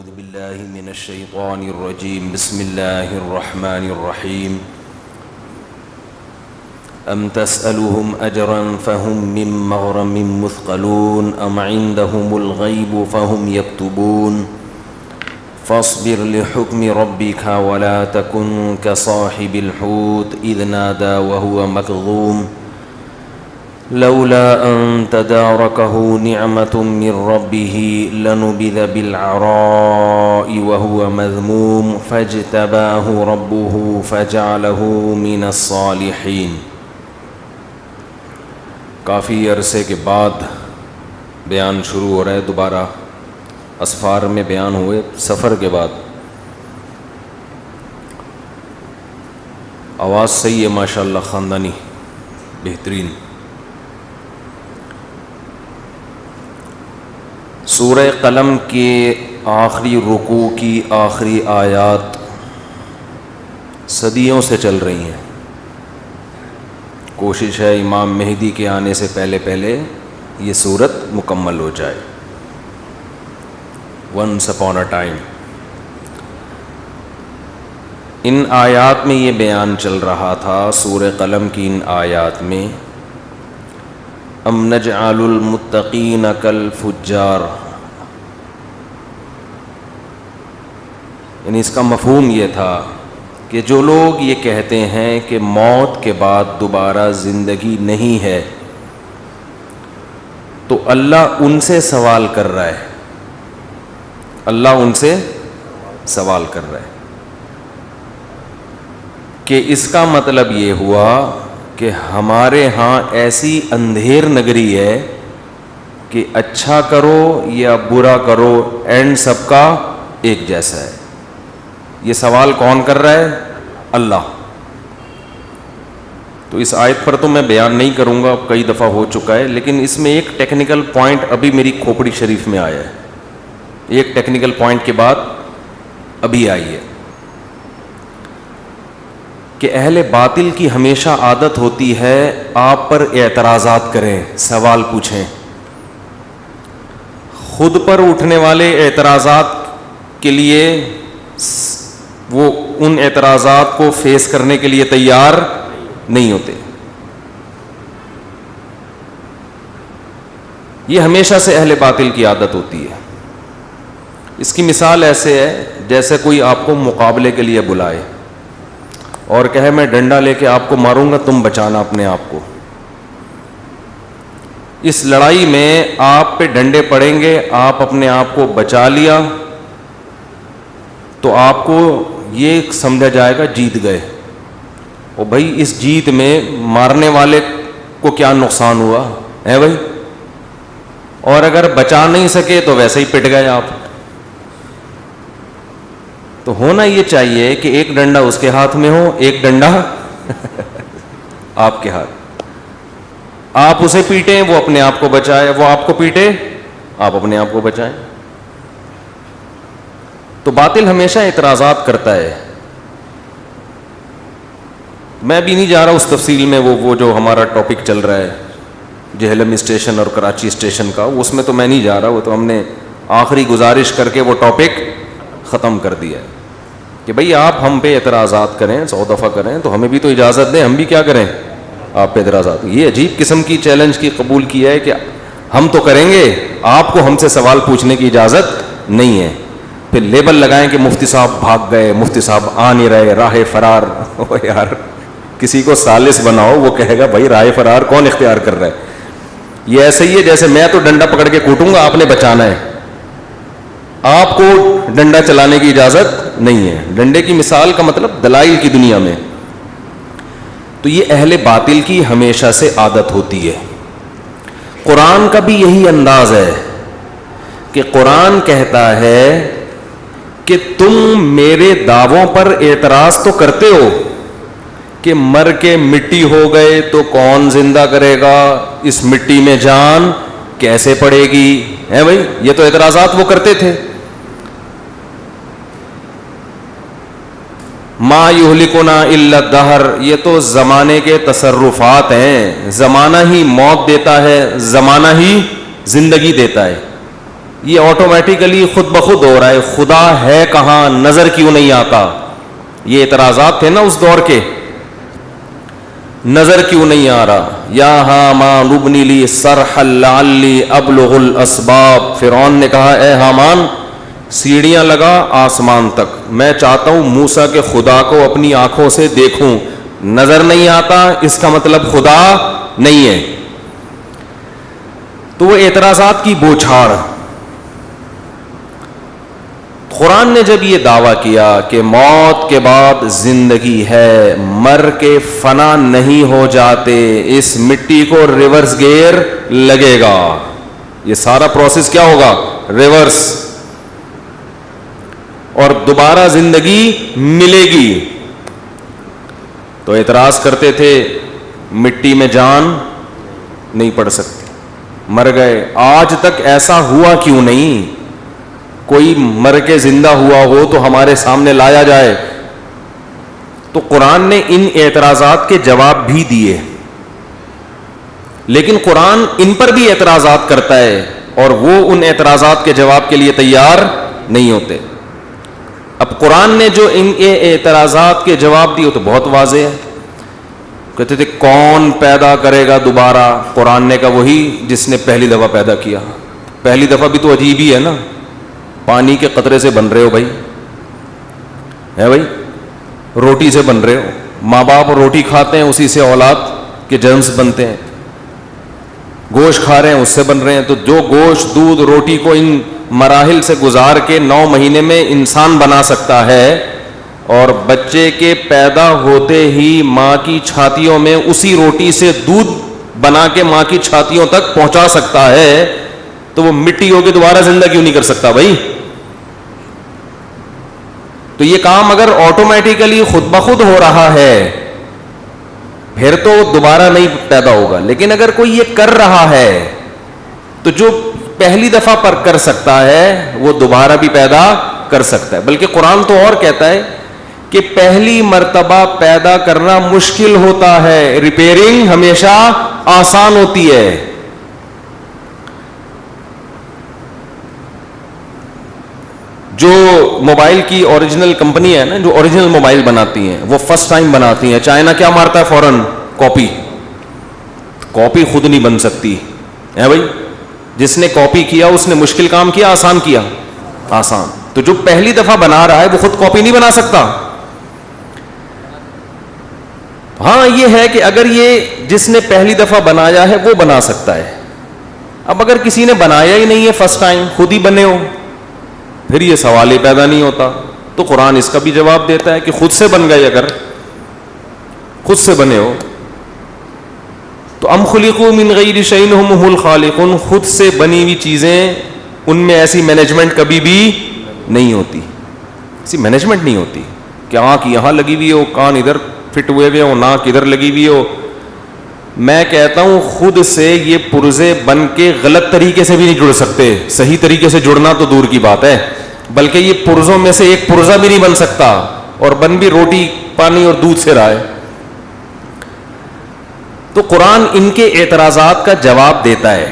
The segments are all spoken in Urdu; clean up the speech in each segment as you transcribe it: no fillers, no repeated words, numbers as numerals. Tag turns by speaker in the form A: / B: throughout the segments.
A: أعوذ بالله من الشيطان الرجيم بسم الله الرحمن الرحيم أم تسألهم أجرا فهم من مغرم مثقلون أم عندهم الغيب فهم يكتبون فاصبر لحكم ربك ولا تكن كصاحب الحوت إذ نادى وهو مكظوم لولا أن تداركه نعمة من ربه لنبذ بالعراء وهو مذموم فاجتباه ربه فجعله من الصالحين۔ کافی عرصے کے بعد بیان شروع ہو رہا ہے دوبارہ، اسفار میں بیان ہوئے، سفر کے بعد۔ آواز صحیح ہے ماشاءاللہ، خاندانی، بہترین۔ سورہ قلم کے آخری رکوع کی آخری آیات صدیوں سے چل رہی ہیں۔ کوشش ہے امام مہدی کے آنے سے پہلے یہ سورت مکمل ہو جائے۔ ونس اپون اے ٹائم ان آیات میں یہ بیان چل رہا تھا، سورہ قلم کی ان آیات میں، ام نجعل المتقین کالفجار، یعنی اس کا مفہوم یہ تھا کہ جو لوگ یہ کہتے ہیں کہ موت کے بعد دوبارہ زندگی نہیں ہے، تو اللہ ان سے سوال کر رہا ہے، اللہ ان سے سوال کر رہا ہے کہ اس کا مطلب یہ ہوا کہ ہمارے ہاں ایسی اندھیر نگری ہے کہ اچھا کرو یا برا کرو اینڈ سب کا ایک جیسا ہے۔ یہ سوال کون کر رہا ہے؟ اللہ۔ تو اس آیت پر تو میں بیان نہیں کروں گا، کئی دفعہ ہو چکا ہے، لیکن اس میں ایک ٹیکنیکل پوائنٹ ابھی میری کھوپڑی شریف میں آیا ہے، ایک ٹیکنیکل پوائنٹ کے بعد ابھی آئی ہے کہ اہل باطل کی ہمیشہ عادت ہوتی ہے آپ پر اعتراضات کریں، سوال پوچھیں۔ خود پر اٹھنے والے اعتراضات کے لیے وہ ان اعتراضات کو فیس کرنے کے لیے تیار نہیں ہوتے۔ یہ ہمیشہ سے اہل باطل کی عادت ہوتی ہے۔ اس کی مثال ایسے ہے جیسے کوئی آپ کو مقابلے کے لیے بلائے اور کہے میں ڈنڈا لے کے آپ کو ماروں گا، تم بچانا اپنے آپ کو۔ اس لڑائی میں آپ پہ ڈنڈے پڑیں گے، آپ اپنے آپ کو بچا لیا تو آپ کو یہ سمجھا جائے گا جیت گئے۔ اور بھائی اس جیت میں مارنے والے کو کیا نقصان ہوا ہے بھائی؟ اور اگر بچا نہیں سکے تو ویسے ہی پٹ گئے آپ۔ تو ہونا یہ چاہیے کہ ایک ڈنڈا اس کے ہاتھ میں ہو، ایک ڈنڈا آپ کے ہاتھ۔ آپ اسے پیٹیں، وہ اپنے آپ کو بچائے، وہ آپ کو پیٹے، آپ اپنے آپ کو بچائیں۔ تو باطل ہمیشہ اعتراضات کرتا ہے۔ میں بھی نہیں جا رہا اس تفصیل میں، وہ جو ہمارا ٹاپک چل رہا ہے جہلم اسٹیشن اور کراچی اسٹیشن کا، اس میں تو میں نہیں جا رہا، وہ تو ہم نے آخری گزارش کر کے وہ ٹاپک ختم کر دیا ہے کہ بھئی آپ ہم پہ اعتراضات کریں، 100 دفعہ کریں، تو ہمیں بھی تو اجازت دیں، ہم بھی کیا کریں، آپ پہ اعتراضات۔ یہ عجیب قسم کی چیلنج کی قبول کیا ہے کہ ہم تو کریں گے، آپ کو ہم سے سوال پوچھنے کی اجازت نہیں ہے۔ پھر لیبل لگائیں کہ مفتی صاحب بھاگ گئے، مفتی صاحب آ نہیں رہے، راہ فرار۔ یار کسی کو ثالث بناؤ، وہ کہے گا بھائی راہ فرار کون اختیار کر رہا ہے؟ یہ ایسے ہی ہے جیسے میں تو ڈنڈا پکڑ کے کوٹوں گا، آپ نے بچانا ہے، آپ کو ڈنڈا چلانے کی اجازت نہیں ہے۔ ڈنڈے کی مثال کا مطلب دلائل کی دنیا میں۔ تو یہ اہل باطل کی ہمیشہ سے عادت ہوتی ہے۔ قرآن کا بھی یہی انداز ہے کہ قرآن کہتا ہے کہ تم میرے دعووں پر اعتراض تو کرتے ہو کہ مر کے مٹی ہو گئے تو کون زندہ کرے گا، اس مٹی میں جان کیسے پڑے گی، ہے بھائی؟ یہ تو اعتراضات وہ کرتے تھے۔ ما یہلکنا الا الدہر، یہ تو زمانے کے تصرفات ہیں، زمانہ ہی موت دیتا ہے، زمانہ ہی زندگی دیتا ہے۔ یہ آٹومیٹیکلی خود بخود ہو رہا ہے. خدا ہے کہاں, نظر کیوں نہیں آتا؟ یہ اعتراضات تھے نا اس دور کے, نظر کیوں نہیں آ رہا. یا حامان ابن لی صرحا لعلی ابلغ الاسباب, فرعون نے کہا اے حامان سیڑھیاں لگا آسمان تک, میں چاہتا ہوں موسیٰ کے خدا کو اپنی آنکھوں سے دیکھوں. نظر نہیں آتا اس کا مطلب خدا نہیں ہے. تو وہ اعتراضات کی بوچھاڑ. قرآن نے جب یہ دعویٰ کیا کہ موت کے بعد زندگی ہے, مر کے فنا نہیں ہو جاتے, اس مٹی کو ریورس گیئر لگے گا, یہ سارا پروسیس کیا ہوگا؟ ریورس, اور دوبارہ زندگی ملے گی. تو اعتراض کرتے تھے مٹی میں جان نہیں پڑ سکتی, مر گئے. آج تک ایسا ہوا کیوں نہیں؟ کوئی مر کے زندہ ہوا ہو تو ہمارے سامنے لایا جائے. تو قرآن نے ان اعتراضات کے جواب بھی دیے, لیکن قرآن ان پر بھی اعتراضات کرتا ہے اور وہ ان اعتراضات کے جواب کے لیے تیار نہیں ہوتے. اب قرآن نے جو ان اعتراضات کے جواب دیے تو بہت واضح ہے. کہتے تھے کون پیدا کرے گا دوبارہ؟ قرآن نے کہا وہی جس نے پہلی دفعہ پیدا کیا. پہلی دفعہ بھی تو عجیب ہی ہے نا, پانی کے قطرے سے بن رہے ہو بھائی, ہے بھائی, روٹی سے بن رہے ہو. ماں باپ روٹی کھاتے ہیں, اسی سے اولاد کے جرمز بنتے ہیں. گوشت کھا رہے ہیں, اس سے بن رہے ہیں. تو جو گوشت دودھ روٹی کو ان مراحل سے گزار کے 9 مہینے میں انسان بنا سکتا ہے, اور بچے کے پیدا ہوتے ہی ماں کی چھاتیوں میں اسی روٹی سے دودھ بنا کے ماں کی چھاتیوں تک پہنچا سکتا ہے, تو وہ مٹی ہو کے دوبارہ زندہ کیوں نہیں کر سکتا بھائی؟ تو یہ کام اگر آٹومیٹیکلی خود بخود ہو رہا ہے پھر تو دوبارہ نہیں پیدا ہوگا. لیکن اگر کوئی یہ کر رہا ہے تو جو پہلی دفعہ پر کر سکتا ہے وہ دوبارہ بھی پیدا کر سکتا ہے. بلکہ قرآن تو اور کہتا ہے کہ پہلی مرتبہ پیدا کرنا مشکل ہوتا ہے, ریپیئرنگ ہمیشہ آسان ہوتی ہے. جو موبائل کی اوریجنل کمپنی ہے نا, جو اوریجنل موبائل بناتی ہیں, وہ فرسٹ ٹائم بناتی ہیں. چائنا کیا مارتا ہے فوراً؟ کاپی. کاپی خود نہیں بن سکتی ہے بھائی. جس نے کاپی کیا اس نے مشکل کام کیا, آسان کیا؟ آسان. تو جو پہلی دفعہ بنا رہا ہے وہ خود کاپی نہیں بنا سکتا. ہاں یہ ہے کہ اگر یہ جس نے پہلی دفعہ بنایا ہے وہ بنا سکتا ہے. اب اگر کسی نے بنایا ہی نہیں ہے فرسٹ ٹائم, خود ہی بنے ہو, پھر یہ سوال ہی پیدا نہیں ہوتا. تو قرآن اس کا بھی جواب دیتا ہے کہ خود سے بن گئے, اگر خود سے بنے ہو تو ام خلقوا من غیر شیء ہم الخالقون, خود سے بنی ہوئی چیزیں ان میں ایسی مینجمنٹ کبھی بھی نہیں ہوتی. ایسی مینجمنٹ نہیں ہوتی کہ آنکھ یہاں لگی ہوئی ہو, کان ادھر فٹ ہوئے ہوئے ہو, ناک ادھر لگی ہوئی ہو. میں کہتا ہوں خود سے یہ پرزے بن کے غلط طریقے سے بھی نہیں جڑ سکتے. صحیح طریقے سے جڑنا تو دور کی بات ہے, بلکہ یہ پرزوں میں سے ایک پرزہ بھی نہیں بن سکتا, اور بن بھی روٹی پانی اور دودھ سے رہا ہے. تو قرآن ان کے اعتراضات کا جواب دیتا ہے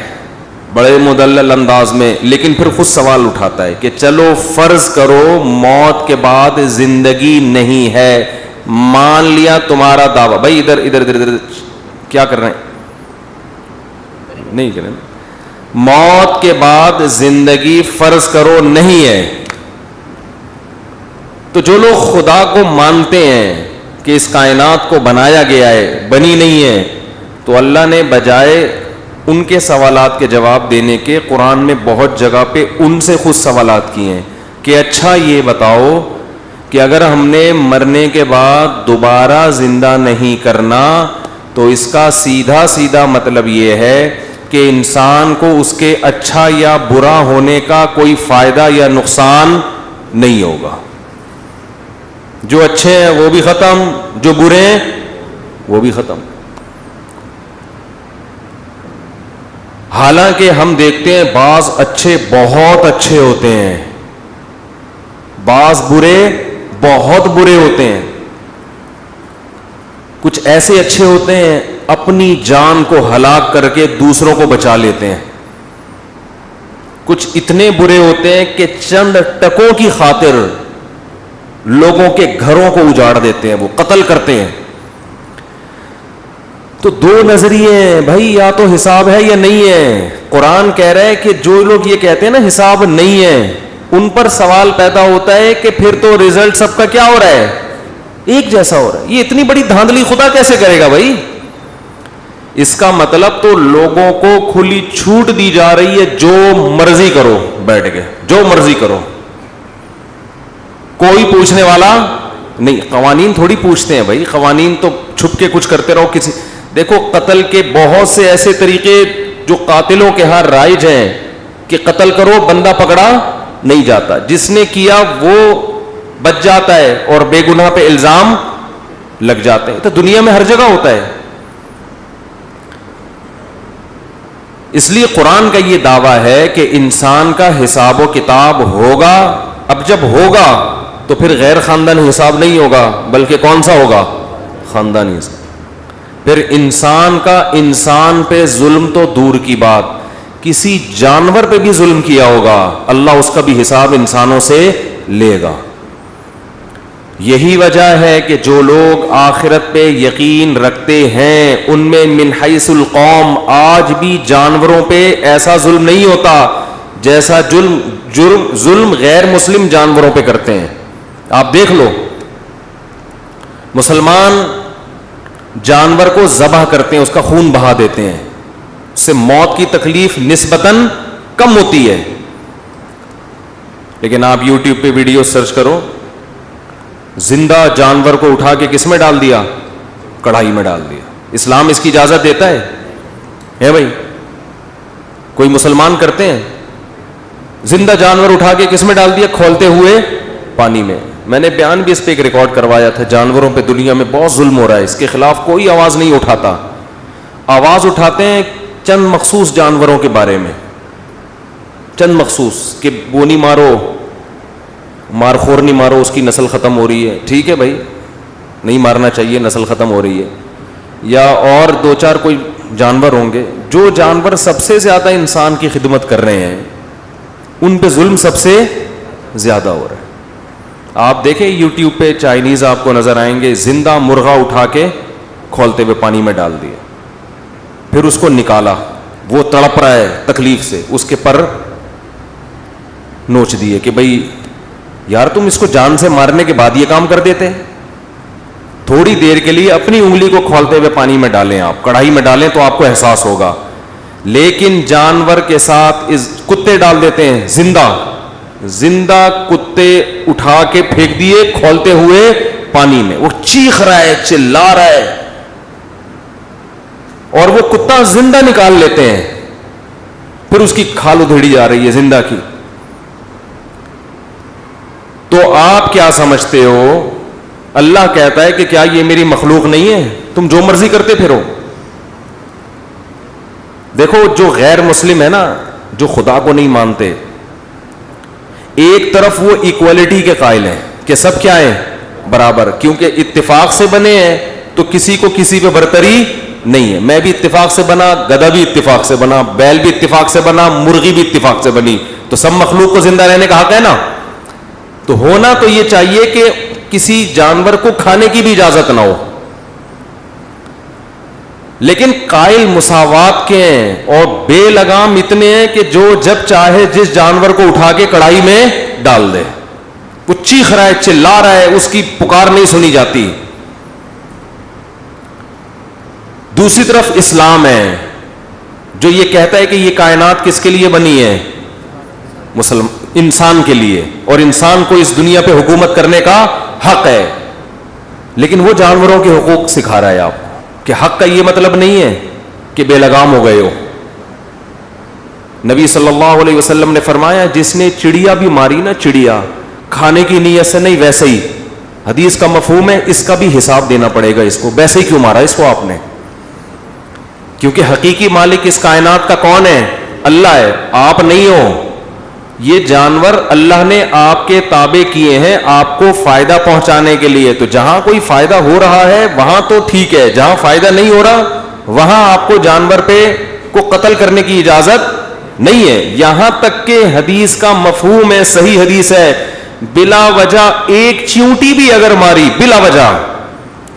A: بڑے مدلل انداز میں, لیکن پھر خود سوال اٹھاتا ہے کہ چلو فرض کرو موت کے بعد زندگی نہیں ہے, مان لیا تمہارا دعویٰ. بھائی ادھر ادھر ادھر ادھر کیا کر رہے ہیں؟ نہیں کر رہے. موت کے بعد زندگی فرض کرو نہیں ہے, تو جو لوگ خدا کو مانتے ہیں کہ اس کائنات کو بنایا گیا ہے, بنی نہیں ہے, تو اللہ نے بجائے ان کے سوالات کے جواب دینے کے قرآن میں بہت جگہ پہ ان سے خود سوالات کیے ہیں کہ اچھا یہ بتاؤ کہ اگر ہم نے مرنے کے بعد دوبارہ زندہ نہیں کرنا تو اس کا سیدھا سیدھا مطلب یہ ہے کہ انسان کو اس کے اچھا یا برا ہونے کا کوئی فائدہ یا نقصان نہیں ہوگا. جو اچھے ہیں وہ بھی ختم, جو برے ہیں وہ بھی ختم. حالانکہ ہم دیکھتے ہیں بعض اچھے بہت اچھے ہوتے ہیں, بعض برے بہت برے ہوتے ہیں. کچھ ایسے اچھے ہوتے ہیں اپنی جان کو ہلاک کر کے دوسروں کو بچا لیتے ہیں. کچھ اتنے برے ہوتے ہیں کہ چند ٹکوں کی خاطر لوگوں کے گھروں کو اجاڑ دیتے ہیں, وہ قتل کرتے ہیں. تو دو نظریے ہیں بھائی, یا تو حساب ہے یا نہیں ہے. قرآن کہہ رہا ہے کہ جو لوگ یہ کہتے ہیں نا حساب نہیں ہے, ان پر سوال پیدا ہوتا ہے کہ پھر تو رزلٹ سب کا کیا ہو رہا ہے, ایک جیسا ہو رہا ہے. یہ اتنی بڑی دھاندلی خدا کیسے کرے گا بھائی؟ اس کا مطلب تو لوگوں کو کھلی چھوٹ دی جا رہی ہے, جو مرضی کرو بیٹھ کے, جو مرضی کرو, کوئی پوچھنے والا نہیں. قوانین تھوڑی پوچھتے ہیں بھائی, قوانین تو چھپ کے کچھ کرتے رہو. کسی دیکھو قتل کے بہت سے ایسے طریقے جو قاتلوں کے ہاں رائج ہیں کہ قتل کرو بندہ پکڑا نہیں جاتا, جس نے کیا وہ بچ جاتا ہے اور بے گناہ پہ الزام لگ جاتے ہیں. تو دنیا میں ہر جگہ ہوتا ہے. اس لیے قرآن کا یہ دعویٰ ہے کہ انسان کا حساب و کتاب ہوگا. اب جب ہوگا تو پھر غیر خاندانی حساب نہیں ہوگا, بلکہ کون سا ہوگا؟ خاندانی حساب. پھر انسان کا انسان پہ ظلم تو دور کی بات, کسی جانور پہ بھی ظلم کیا ہوگا, اللہ اس کا بھی حساب انسانوں سے لے گا. یہی وجہ ہے کہ جو لوگ آخرت پہ یقین رکھتے ہیں ان میں من حیث القوم آج بھی جانوروں پہ ایسا ظلم نہیں ہوتا جیسا ظلم غیر مسلم جانوروں پہ کرتے ہیں. آپ دیکھ لو, مسلمان جانور کو ذبح کرتے ہیں, اس کا خون بہا دیتے ہیں, اس سے موت کی تکلیف نسبتاً کم ہوتی ہے. لیکن آپ یوٹیوب پہ ویڈیو سرچ کرو, زندہ جانور کو اٹھا کے کس میں ڈال دیا؟ کڑھائی میں ڈال دیا. اسلام اس کی اجازت دیتا ہے بھائی؟ کوئی مسلمان کرتے ہیں؟ زندہ جانور اٹھا کے کس میں ڈال دیا؟ کھولتے ہوئے پانی میں. میں نے بیان بھی اس پہ ایک ریکارڈ کروایا تھا. جانوروں پہ دنیا میں بہت ظلم ہو رہا ہے, اس کے خلاف کوئی آواز نہیں اٹھاتا. آواز اٹھاتے ہیں چند مخصوص جانوروں کے بارے میں, چند مخصوص, کہ بونی مارو, مار خور نہیں مارو, اس کی نسل ختم ہو رہی ہے. ٹھیک ہے بھائی, نہیں مارنا چاہیے, نسل ختم ہو رہی ہے. یا اور دو چار کوئی جانور ہوں گے. جو جانور سب سے زیادہ انسان کی خدمت کر رہے ہیں ان پہ ظلم سب سے زیادہ ہو رہا ہے. آپ دیکھیں یوٹیوب پہ چائنیز آپ کو نظر آئیں گے, زندہ مرغا اٹھا کے کھولتے ہوئے پانی میں ڈال دیا, پھر اس کو نکالا, وہ تڑپ رہا ہے تکلیف سے, اس کے پر نوچ دیے کہ بھائی یار تم اس کو جان سے مارنے کے بعد یہ کام کر دیتے. تھوڑی دیر کے لیے اپنی انگلی کو کھولتے ہوئے پانی میں ڈالیں, آپ کڑھائی میں ڈالیں تو آپ کو احساس ہوگا. لیکن جانور کے ساتھ کتے ڈال دیتے ہیں, زندہ کتے اٹھا کے پھینک دیے کھولتے ہوئے پانی میں, وہ چیخ رہا ہے, چلا رہا ہے, اور وہ کتا زندہ نکال لیتے ہیں, پھر اس کی کھال ادھیڑی جا رہی ہے زندہ کی. تو آپ کیا سمجھتے ہو؟ اللہ کہتا ہے کہ کیا یہ میری مخلوق نہیں ہے, تم جو مرضی کرتے پھرو. دیکھو جو غیر مسلم ہے نا, جو خدا کو نہیں مانتے, ایک طرف وہ ایکوالٹی کے قائل ہیں کہ سب کیا ہیں؟ برابر, کیونکہ اتفاق سے بنے ہیں تو کسی کو کسی پہ برتری نہیں ہے. میں بھی اتفاق سے بنا, گدھا بھی اتفاق سے بنا, بیل بھی اتفاق سے بنا, مرغی بھی اتفاق سے بنی, تو سب مخلوق کو زندہ رہنے کا حق ہے نا. تو ہونا تو یہ چاہیے کہ کسی جانور کو کھانے کی بھی اجازت نہ ہو, لیکن قائل مساوات کے ہیں اور بے لگام اتنے ہیں کہ جو جب چاہے جس جانور کو اٹھا کے کڑھائی میں ڈال دے. وہ چیخ رہا ہے, چلا رہا ہے, اس کی پکار نہیں سنی جاتی. دوسری طرف اسلام ہے جو یہ کہتا ہے کہ یہ کائنات کس کے لیے بنی ہے؟ انسان کے لیے, اور انسان کو اس دنیا پہ حکومت کرنے کا حق ہے. لیکن وہ جانوروں کے حقوق سکھا رہا ہے آپ کہ حق کا یہ مطلب نہیں ہے کہ بے لگام ہو گئے ہو. نبی صلی اللہ علیہ وسلم نے فرمایا جس نے چڑیا بھی ماری نا, چڑیا کھانے کی نیت سے نہیں, ویسے ہی, حدیث کا مفہوم ہے اس کا بھی حساب دینا پڑے گا. اس کو ویسے ہی کیوں مارا اس کو آپ نے؟ کیونکہ حقیقی مالک اس کائنات کا کون ہے؟ اللہ ہے, آپ نہیں ہو. یہ جانور اللہ نے آپ کے تابع کیے ہیں آپ کو فائدہ پہنچانے کے لیے. تو جہاں کوئی فائدہ ہو رہا ہے وہاں تو ٹھیک ہے, جہاں فائدہ نہیں ہو رہا وہاں آپ کو جانور پہ کو قتل کرنے کی اجازت نہیں ہے. یہاں تک کہ حدیث کا مفہوم ہے, صحیح حدیث ہے, بلا وجہ ایک چیونٹی بھی اگر ماری بلا وجہ,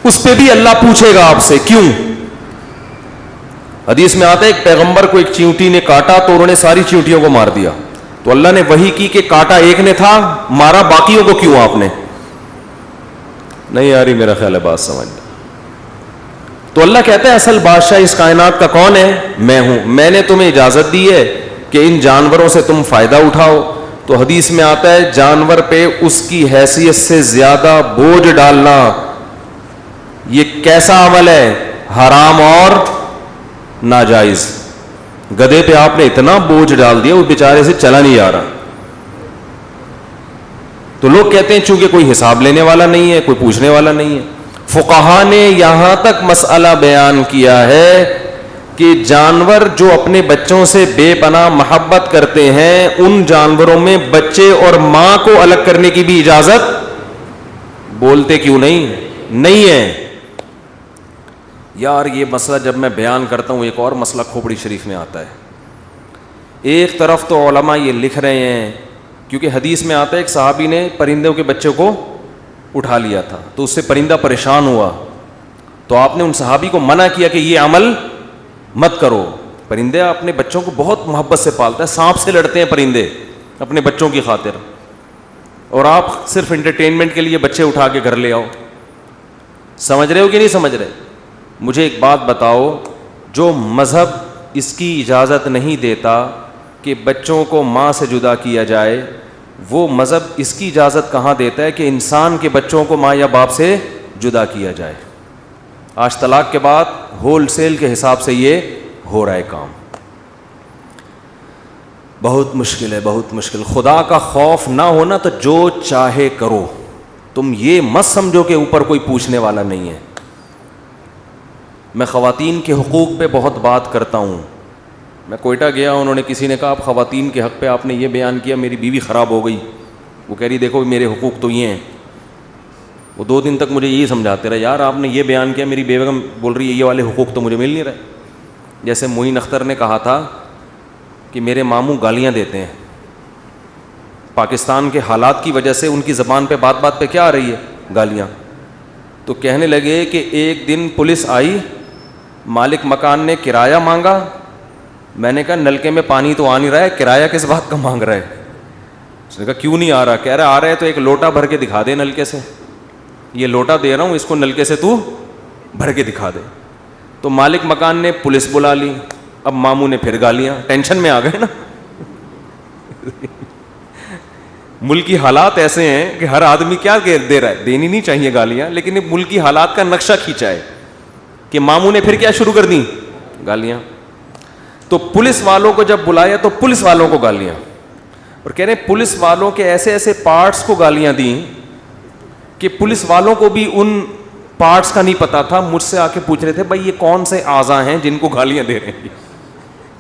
A: اس پہ بھی اللہ پوچھے گا آپ سے کیوں. حدیث میں آتا ہے ایک پیغمبر کو ایک چیونٹی نے کاٹا تو انہوں نے ساری چیونٹیوں کو مار دیا, تو اللہ نے وحی کی کہ کاٹا ایک نے تھا, مارا باقیوں کو کیوں آپ نے. نہیں آ رہی میرا خیال ہے بات سمجھ. تو اللہ کہتا ہے اصل بادشاہ اس کائنات کا کون ہے؟ میں ہوں. میں نے تمہیں اجازت دی ہے کہ ان جانوروں سے تم فائدہ اٹھاؤ. تو حدیث میں آتا ہے جانور پہ اس کی حیثیت سے زیادہ بوجھ ڈالنا یہ کیسا عمل ہے؟ حرام اور ناجائز. گدھے پہ آپ نے اتنا بوجھ ڈال دیا وہ بیچارے سے چلا نہیں جا رہا. تو لوگ کہتے ہیں چونکہ کوئی حساب لینے والا نہیں ہے, کوئی پوچھنے والا نہیں ہے. فقہا نے یہاں تک مسئلہ بیان کیا ہے کہ جانور جو اپنے بچوں سے بے پناہ محبت کرتے ہیں ان جانوروں میں بچے اور ماں کو الگ کرنے کی بھی اجازت, بولتے کیوں نہیں ہے. یار یہ مسئلہ جب میں بیان کرتا ہوں ایک اور مسئلہ کھوپڑی شریف میں آتا ہے. ایک طرف تو علماء یہ لکھ رہے ہیں کیونکہ حدیث میں آتا ہے ایک صحابی نے پرندوں کے بچوں کو اٹھا لیا تھا تو اس سے پرندہ پریشان ہوا, تو آپ نے ان صحابی کو منع کیا کہ یہ عمل مت کرو. پرندے اپنے بچوں کو بہت محبت سے پالتا ہے, سانپ سے لڑتے ہیں پرندے اپنے بچوں کی خاطر, اور آپ صرف انٹرٹینمنٹ کے لیے بچے اٹھا کے گھر لے آؤ. سمجھ رہے ہو کہ نہیں سمجھ رہے؟ مجھے ایک بات بتاؤ, جو مذہب اس کی اجازت نہیں دیتا کہ بچوں کو ماں سے جدا کیا جائے, وہ مذہب اس کی اجازت کہاں دیتا ہے کہ انسان کے بچوں کو ماں یا باپ سے جدا کیا جائے؟ آج طلاق کے بعد ہول سیل کے حساب سے یہ ہو رہا ہے کام. بہت مشکل ہے, بہت مشکل. خدا کا خوف نہ ہونا تو جو چاہے کرو, تم یہ مت سمجھو کہ اوپر کوئی پوچھنے والا نہیں ہے. میں خواتین کے حقوق پہ بہت بات کرتا ہوں. میں کوئٹہ گیا, انہوں نے کسی نے کہا آپ خواتین کے حق پہ آپ نے یہ بیان کیا, میری بیوی خراب ہو گئی. وہ کہہ رہی دیکھو میرے حقوق تو یہ ہیں. وہ 2 دن تک مجھے یہی سمجھاتے رہے, یار آپ نے یہ بیان کیا, میری بیگم بول رہی ہے یہ والے حقوق تو مجھے مل نہیں رہے. جیسے معین اختر نے کہا تھا کہ میرے ماموں گالیاں دیتے ہیں, پاکستان کے حالات کی وجہ سے ان کی زبان پہ بات بات پہ کیا آ رہی ہے؟ گالیاں. تو کہنے لگے کہ ایک دن پولیس آئی, مالک مکان نے کرایہ مانگا. میں نے کہا نلکے میں پانی تو آ نہیں رہا ہے, کرایہ کس بات کا مانگ رہا ہے؟ اس نے کہا کیوں نہیں آ رہا؟ کہہ رہا آ رہا ہے تو ایک لوٹا بھر کے دکھا دے نلکے سے, یہ لوٹا دے رہا ہوں اس کو نلکے سے تو بھر کے دکھا دے. تو مالک مکان نے پولیس بلا لی. اب ماموں نے پھر گالیاں, ٹینشن میں آ گئے نا. ملکی حالات ایسے ہیں کہ ہر آدمی کیا دے رہا ہے, دینی نہیں چاہیے گالیاں, لیکن یہ ملکی حالات کا نقشہ کھینچا ہے کہ ماموں نے پھر کیا شروع کر دی؟ گالیاں. تو پولیس والوں کو جب بلایا تو پولیس والوں کو گالیاں, اور کہہ رہے ہیں پولیس والوں کے ایسے ایسے پارٹس کو گالیاں دیں کہ پولیس والوں کو بھی ان پارٹس کا نہیں پتا تھا. مجھ سے آ کے پوچھ رہے تھے بھائی یہ کون سے اعضاء ہیں جن کو گالیاں دے رہے ہیں؟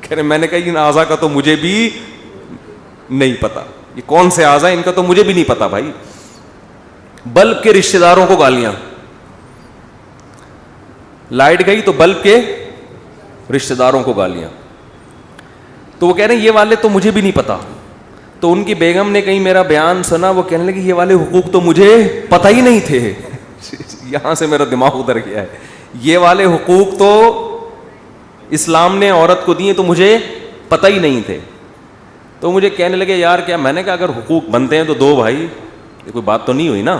A: کہہ رہے میں نے کہا ان اعضاء کا تو مجھے بھی نہیں پتا, یہ کون سے اعضاء ان کا تو مجھے بھی نہیں پتا بھائی. بلب کے رشتہ داروں کو گالیاں, لائٹ گئی تو بلب کے رشتہ داروں کو گالیاں. تو وہ کہہ رہے ہیں یہ والے تو مجھے بھی نہیں پتا. تو ان کی بیگم نے کہیں میرا بیان سنا, وہ کہنے لگی یہ والے حقوق تو مجھے پتہ ہی نہیں تھے. یہاں سے میرا دماغ ادھر گیا ہے. یہ والے حقوق تو اسلام نے عورت کو دیے تو مجھے پتہ ہی نہیں تھے. تو مجھے کہنے لگے یار کیا؟ میں نے کہا اگر حقوق بنتے ہیں تو دو بھائی, یہ کوئی بات تو نہیں ہوئی نا.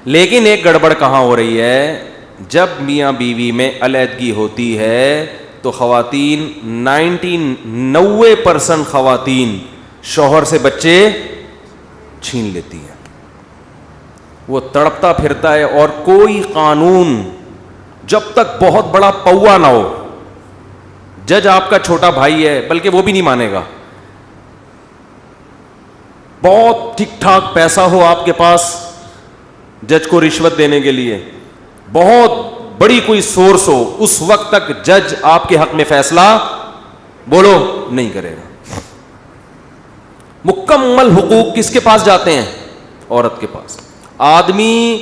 A: لیکن ایک گڑبڑ کہاں ہو رہی ہے, جب میاں بیوی میں علیحدگی ہوتی ہے تو خواتین 90% خواتین شوہر سے بچے چھین لیتی ہیں. وہ تڑپتا پھرتا ہے, اور کوئی قانون جب تک بہت بڑا پوا نہ ہو, جج آپ کا چھوٹا بھائی ہے بلکہ وہ بھی نہیں مانے گا, بہت ٹھیک ٹھاک پیسہ ہو آپ کے پاس جج کو رشوت دینے کے لیے, بہت بڑی کوئی سورس ہو, اس وقت تک جج آپ کے حق میں فیصلہ بولو نہیں کرے گا. مکمل حقوق کس کے پاس جاتے ہیں؟ عورت کے پاس. آدمی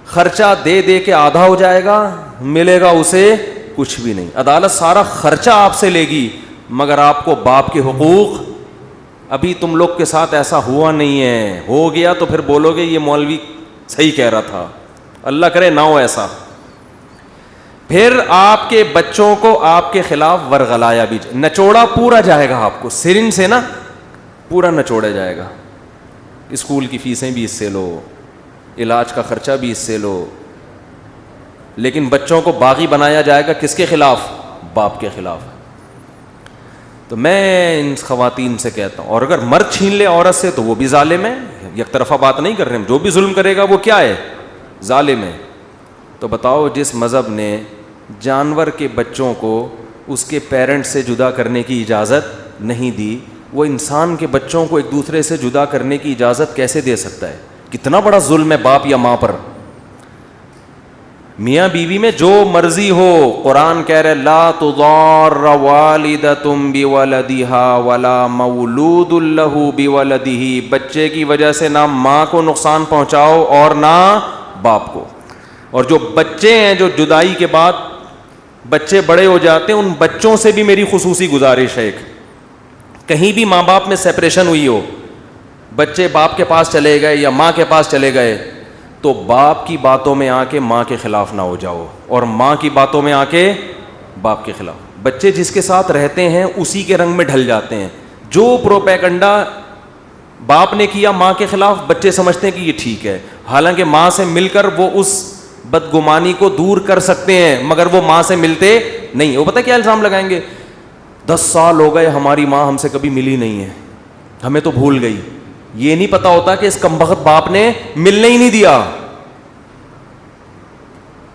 A: خرچہ دے دے کے آدھا ہو جائے گا, ملے گا اسے کچھ بھی نہیں. عدالت سارا خرچہ آپ سے لے گی, مگر آپ کو باپ کے حقوق ابھی تم لوگ کے ساتھ ایسا ہوا نہیں ہے. ہو گیا تو پھر بولو گے یہ مولوی صحیح کہہ رہا تھا. اللہ کرے نہ ہو ایسا. پھر آپ کے بچوں کو آپ کے خلاف ورغلایا بھی, نچوڑا پورا جائے گا, آپ کو سرنج سے نا پورا نچوڑا جائے گا. اسکول کی فیسیں بھی اس سے لو, علاج کا خرچہ بھی اس سے لو, لیکن بچوں کو باغی بنایا جائے گا کس کے خلاف؟ باپ کے خلاف. تو میں ان خواتین سے کہتا ہوں, اور اگر مرد چھین لے عورت سے تو وہ بھی ظالم ہے. یک طرفہ بات نہیں کر رہے ہم, جو بھی ظلم کرے گا وہ کیا ہے؟ ظالم ہے. تو بتاؤ جس مذہب نے جانور کے بچوں کو اس کے پیرنٹ سے جدا کرنے کی اجازت نہیں دی, وہ انسان کے بچوں کو ایک دوسرے سے جدا کرنے کی اجازت کیسے دے سکتا ہے؟ کتنا بڑا ظلم ہے باپ یا ماں پر. میاں بیوی میں جو مرضی ہو, قرآن کہہ رہے لا تضار والدۃ بولدها ولا مولود له بولدہ, بچے کی وجہ سے نہ ماں کو نقصان پہنچاؤ اور نہ باپ کو. اور جو بچے ہیں جو جدائی کے بعد بچے بڑے ہو جاتے ہیں, ان بچوں سے بھی میری خصوصی گزارش ہے, ایک کہیں بھی ماں باپ میں سیپریشن ہوئی ہو, بچے باپ کے پاس چلے گئے یا ماں کے پاس چلے گئے, تو باپ کی باتوں میں آ کے ماں کے خلاف نہ ہو جاؤ, اور ماں کی باتوں میں آ کے باپ کے خلاف. بچے جس کے ساتھ رہتے ہیں اسی کے رنگ میں ڈھل جاتے ہیں. جو پروپیگنڈا باپ نے کیا ماں کے خلاف, بچے سمجھتے ہیں کہ یہ ٹھیک ہے, حالانکہ ماں سے مل کر وہ اس بدگمانی کو دور کر سکتے ہیں, مگر وہ ماں سے ملتے نہیں. وہ پتہ کیا الزام لگائیں گے؟ 10 سال ہو گئے ہماری ماں ہم سے کبھی ملی نہیں ہے, ہمیں تو بھول گئی. یہ نہیں پتا ہوتا کہ اس کمبخت باپ نے ملنے ہی نہیں دیا.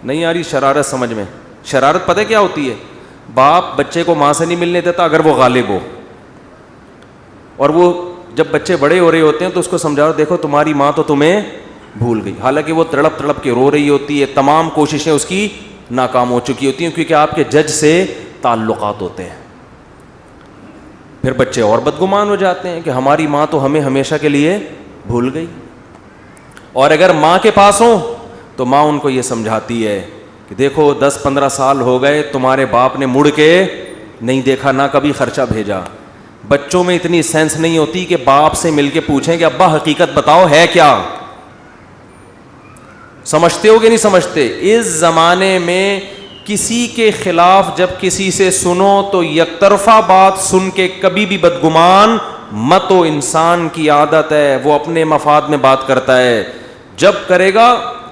A: نہیں آ رہی شرارت سمجھ میں؟ شرارت پتہ کیا ہوتی ہے؟ باپ بچے کو ماں سے نہیں ملنے دیتا اگر وہ غالب ہو, اور وہ جب بچے بڑے ہو رہے ہوتے ہیں تو اس کو سمجھاؤ دیکھو تمہاری ماں تو تمہیں بھول گئی, حالانکہ وہ تڑپ تڑپ کے رو رہی ہوتی ہے, تمام کوششیں اس کی ناکام ہو چکی ہوتی ہیں, کیونکہ آپ کے جج سے تعلقات ہوتے ہیں. پھر بچے اور بدگمان ہو جاتے ہیں کہ ہماری ماں تو ہمیں ہمیشہ کے لیے بھول گئی. اور اگر ماں کے پاس ہوں تو ماں ان کو یہ سمجھاتی ہے کہ دیکھو 10-15 سال ہو گئے تمہارے باپ نے مڑ کے نہیں دیکھا, نہ کبھی خرچہ بھیجا. بچوں میں اتنی سینس نہیں ہوتی کہ باپ سے مل کے پوچھیں کہ ابا حقیقت بتاؤ ہے کیا. سمجھتے ہو کہ نہیں سمجھتے؟ اس زمانے میں کسی کے خلاف جب کسی سے سنو تو یک طرفہ بات سن کے کبھی بھی بدگمان مت ہو. انسان کی عادت ہے وہ اپنے مفاد میں بات کرتا ہے. جب کرے گا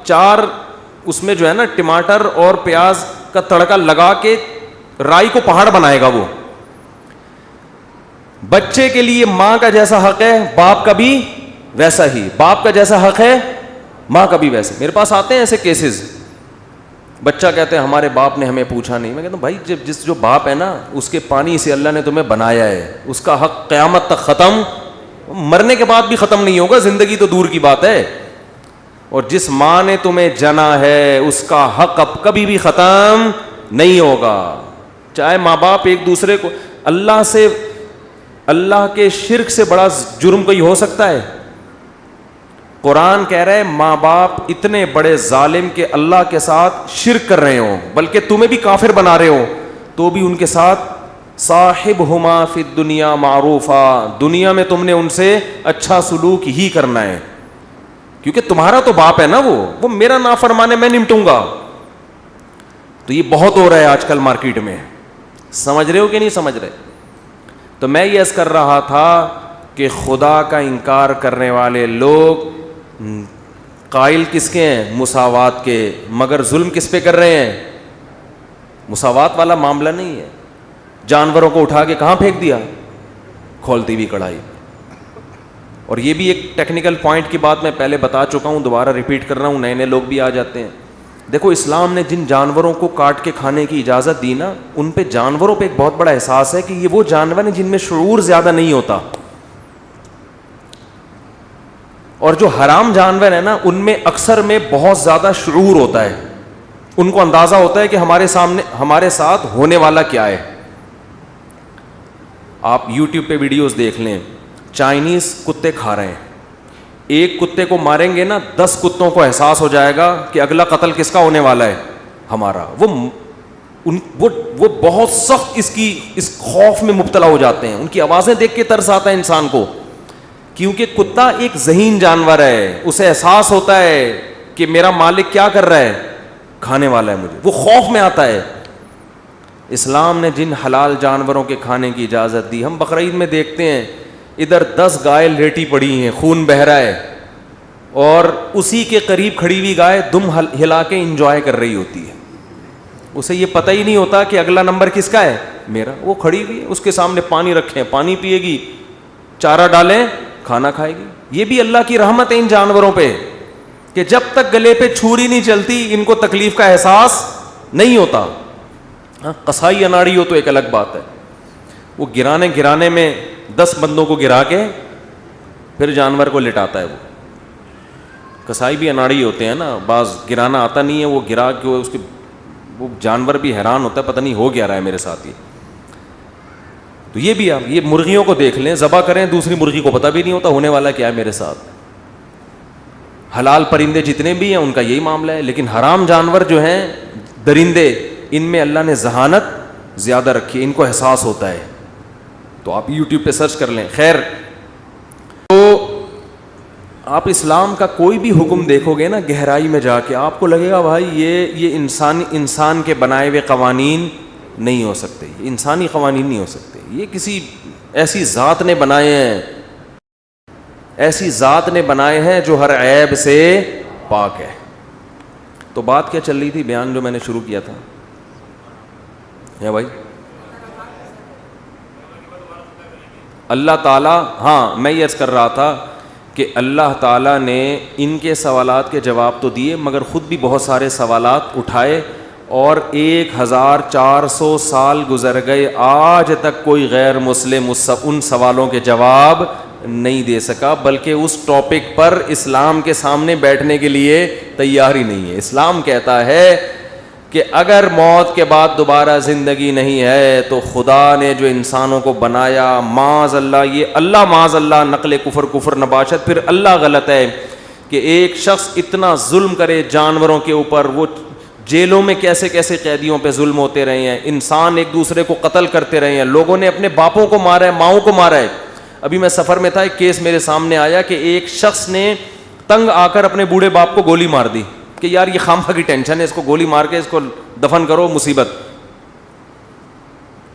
A: 4 اس میں جو ہے نا ٹماٹر اور پیاز کا تڑکا لگا کے رائی کو پہاڑ بنائے گا. وہ بچے کے لیے ماں کا جیسا حق ہے باپ کا بھی ویسا ہی, باپ کا جیسا حق ہے ماں کا بھی ویسے. میرے پاس آتے ہیں ایسے کیسز, بچہ کہتے ہیں ہمارے باپ نے ہمیں پوچھا نہیں. میں کہتا ہوں بھائی جو باپ ہے نا اس کے پانی سے اللہ نے تمہیں بنایا ہے, اس کا حق قیامت تک ختم, مرنے کے بعد بھی ختم نہیں ہوگا, زندگی تو دور کی بات ہے. اور جس ماں نے تمہیں جنا ہے اس کا حق اب کبھی بھی ختم نہیں ہوگا. چاہے ماں باپ ایک دوسرے کو, اللہ کے شرک سے بڑا جرم کوئی ہو سکتا ہے؟ قرآن کہہ رہے ماں باپ اتنے بڑے ظالم کہ اللہ کے ساتھ شرک کر رہے ہوں, بلکہ تمہیں بھی کافر بنا رہے ہوں, تو بھی ان کے ساتھ صاحبہما فی الدنیا معروفا, دنیا میں تم نے ان سے اچھا سلوک ہی کرنا ہے, کیونکہ تمہارا تو باپ ہے نا, وہ میرا نافرمانے میں نمٹوں گا. تو یہ بہت ہو رہا ہے آج کل مارکیٹ میں. سمجھ رہے ہو کہ نہیں سمجھ رہے؟ تو میں یہ عرض کر رہا تھا کہ خدا کا انکار کرنے والے لوگ قائل کس کے ہیں؟ مساوات کے, مگر ظلم کس پہ کر رہے ہیں؟ مساوات والا معاملہ نہیں ہے. جانوروں کو اٹھا کے کہاں پھینک دیا؟ کھولتی ہوئی کڑھائی. اور یہ بھی ایک ٹیکنیکل پوائنٹ کی بات میں پہلے بتا چکا ہوں, دوبارہ ریپیٹ کر رہا ہوں, نئے لوگ بھی آ جاتے ہیں. دیکھو اسلام نے جن جانوروں کو کاٹ کے کھانے کی اجازت دی نا, ان پہ جانوروں پہ ایک بہت بڑا احساس ہے کہ یہ وہ جانور ہیں جن میں شعور زیادہ نہیں ہوتا. اور جو حرام جانور ہیں نا ان میں اکثر میں بہت زیادہ شعور ہوتا ہے, ان کو اندازہ ہوتا ہے کہ ہمارے ساتھ ہونے والا کیا ہے. آپ یوٹیوب پہ ویڈیوز دیکھ لیں, چائنیز کتے کھا رہے ہیں, ایک کتے کو ماریں گے نا 10 کتوں کو احساس ہو جائے گا کہ اگلا قتل کس کا ہونے والا ہے؟ ہمارا. وہ وہ بہت سخت اس خوف میں مبتلا ہو جاتے ہیں. ان کی آوازیں دیکھ کے ترس آتا ہے انسان کو, کیونکہ کتا ایک ذہین جانور ہے, اسے احساس ہوتا ہے کہ میرا مالک کیا کر رہا ہے, کھانے والا ہے مجھے, وہ خوف میں آتا ہے. اسلام نے جن حلال جانوروں کے کھانے کی اجازت دی, ہم بقرعید میں دیکھتے ہیں ادھر 10 گائے لیٹی پڑی ہیں, خون بہہ رہا ہے, اور اسی کے قریب کھڑی ہوئی گائے دم ہلا کے انجوائے کر رہی ہوتی ہے. اسے یہ پتہ ہی نہیں ہوتا کہ اگلا نمبر کس کا ہے, میرا. وہ کھڑی ہوئی ہے, اس کے سامنے پانی رکھے ہیں, پانی پیے گی, چارہ ڈالیں کھانا کھائے گی. یہ بھی اللہ کی رحمت ہے ان جانوروں پہ کہ جب تک گلے پہ چھری نہیں چلتی ان کو تکلیف کا احساس نہیں ہوتا. قصائی اناڑی ہو تو ایک الگ بات ہے, وہ گرانے میں 10 بندوں کو گرا کے پھر جانور کو لٹاتا ہے. وہ قصائی بھی اناڑی ہوتے ہیں نا, بعض گرانا آتا نہیں ہے, وہ گرا کے اس کے وہ جانور بھی حیران ہوتا ہے پتہ نہیں ہو کیا رہا ہے میرے ساتھ. یہ تو یہ بھی آپ یہ مرغیوں کو دیکھ لیں, ذبح کریں دوسری مرغی کو پتہ بھی نہیں ہوتا ہونے والا کیا ہے میرے ساتھ. حلال پرندے جتنے بھی ہیں ان کا یہی معاملہ ہے, لیکن حرام جانور جو ہیں درندے, ان میں اللہ نے ذہانت زیادہ رکھی ہے, ان کو احساس ہوتا ہے. تو آپ یوٹیوب پہ سرچ کر لیں. خیر, تو آپ اسلام کا کوئی بھی حکم دیکھو گے نا گہرائی میں جا کے, آپ کو لگے گا بھائی یہ انسان کے بنائے ہوئے قوانین نہیں ہو سکتے, یہ انسانی قوانین نہیں ہو سکتے, یہ کسی ایسی ذات نے بنائے ہیں, ایسی ذات نے بنائے ہیں جو ہر عیب سے پاک ہے. تو بات کیا چل رہی تھی, بیان جو میں نے شروع کیا تھا ہے بھائی, اللہ تعالیٰ, ہاں میں یہ عرض کر رہا تھا کہ اللہ تعالیٰ نے ان کے سوالات کے جواب تو دیے مگر خود بھی بہت سارے سوالات اٹھائے, اور 1400 سال گزر گئے, آج تک کوئی غیر مسلم ان سوالوں کے جواب نہیں دے سکا, بلکہ اس ٹاپک پر اسلام کے سامنے بیٹھنے کے لیے تیار ہی نہیں ہے. اسلام کہتا ہے کہ اگر موت کے بعد دوبارہ زندگی نہیں ہے تو خدا نے جو انسانوں کو بنایا, معاذ اللہ, یہ اللہ معاذ اللہ نقل کفر نباشت, پھر اللہ غلط ہے کہ ایک شخص اتنا ظلم کرے جانوروں کے اوپر. وہ جیلوں میں کیسے کیسے قیدیوں پہ ظلم ہوتے رہے ہیں, انسان ایک دوسرے کو قتل کرتے رہے ہیں, لوگوں نے اپنے باپوں کو مارا ہے, ماؤں کو مارا ہے. ابھی میں سفر میں تھا, ایک کیس میرے سامنے آیا کہ ایک شخص نے تنگ آ کر اپنے بوڑھے باپ کو گولی مار دی کہ یار یہ خامخواہ کی ٹینشن ہے, اس کو گولی مار کے اس کو دفن کرو, مصیبت.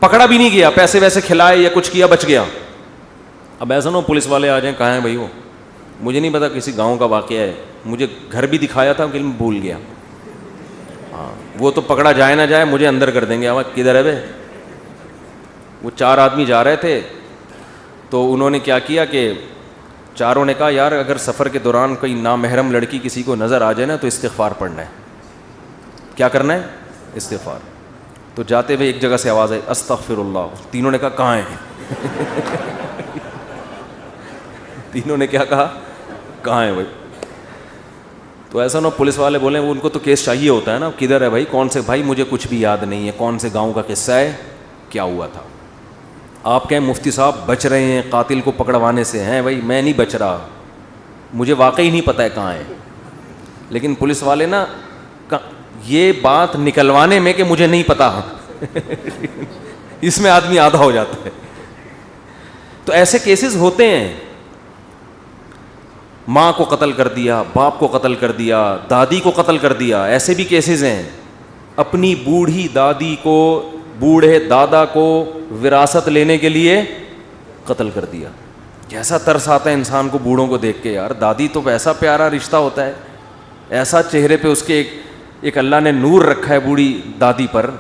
A: پکڑا بھی نہیں گیا, پیسے ویسے کھلائے یا کچھ کیا, بچ گیا. اب ایسا نہ پولیس والے آ جائیں, کہاں ہیں بھائی وہ, مجھے نہیں پتا, کسی گاؤں کا واقعہ ہے, مجھے گھر بھی دکھایا تھا کہ میں بھول گیا. ہاں وہ تو پکڑا جائے نہ جائے مجھے اندر کر دیں گے. آواز کدھر ہے بھائی, وہ 4 آدمی جا رہے تھے, تو انہوں نے کیا کیا کہ چاروں نے کہا یار اگر سفر کے دوران کوئی نامحرم لڑکی کسی کو نظر آ جائے نا تو استغفار پڑھنا ہے. کیا کرنا ہے, استغفار. تو جاتے ہوئے ایک جگہ سے آواز آئی استغفر اللہ. تینوں نے کہا کہاں ہیں تینوں نے کیا کہا, کہاں ہیں بھائی. تو ایسا نہ پولیس والے بولیں وہ ان کو تو کیس چاہیے ہوتا ہے نا, کدھر ہے بھائی, کون سے, بھائی مجھے کچھ بھی یاد نہیں ہے, کون سے گاؤں کا قصہ ہے, کیا ہوا تھا. آپ کہیں مفتی صاحب بچ رہے ہیں قاتل کو پکڑوانے سے, ہیں بھائی میں نہیں بچ رہا, مجھے واقعی نہیں پتہ ہے کہاں ہے. لیکن پولیس والے نا یہ بات نکلوانے میں کہ مجھے نہیں پتا اس میں آدمی آدھا ہو جاتا ہے. تو ایسے کیسز ہوتے ہیں, ماں کو قتل کر دیا, باپ کو قتل کر دیا, دادی کو قتل کر دیا, ایسے بھی کیسز ہیں. اپنی بوڑھی دادی کو, بوڑھے دادا کو وراثت لینے کے لیے قتل کر دیا. کیسا ترس آتا ہے انسان کو بوڑھوں کو دیکھ کے, یار دادی تو ایسا پیارا رشتہ ہوتا ہے, ایسا چہرے پہ اس کے ایک اللہ نے نور رکھا ہے بوڑھی دادی پر,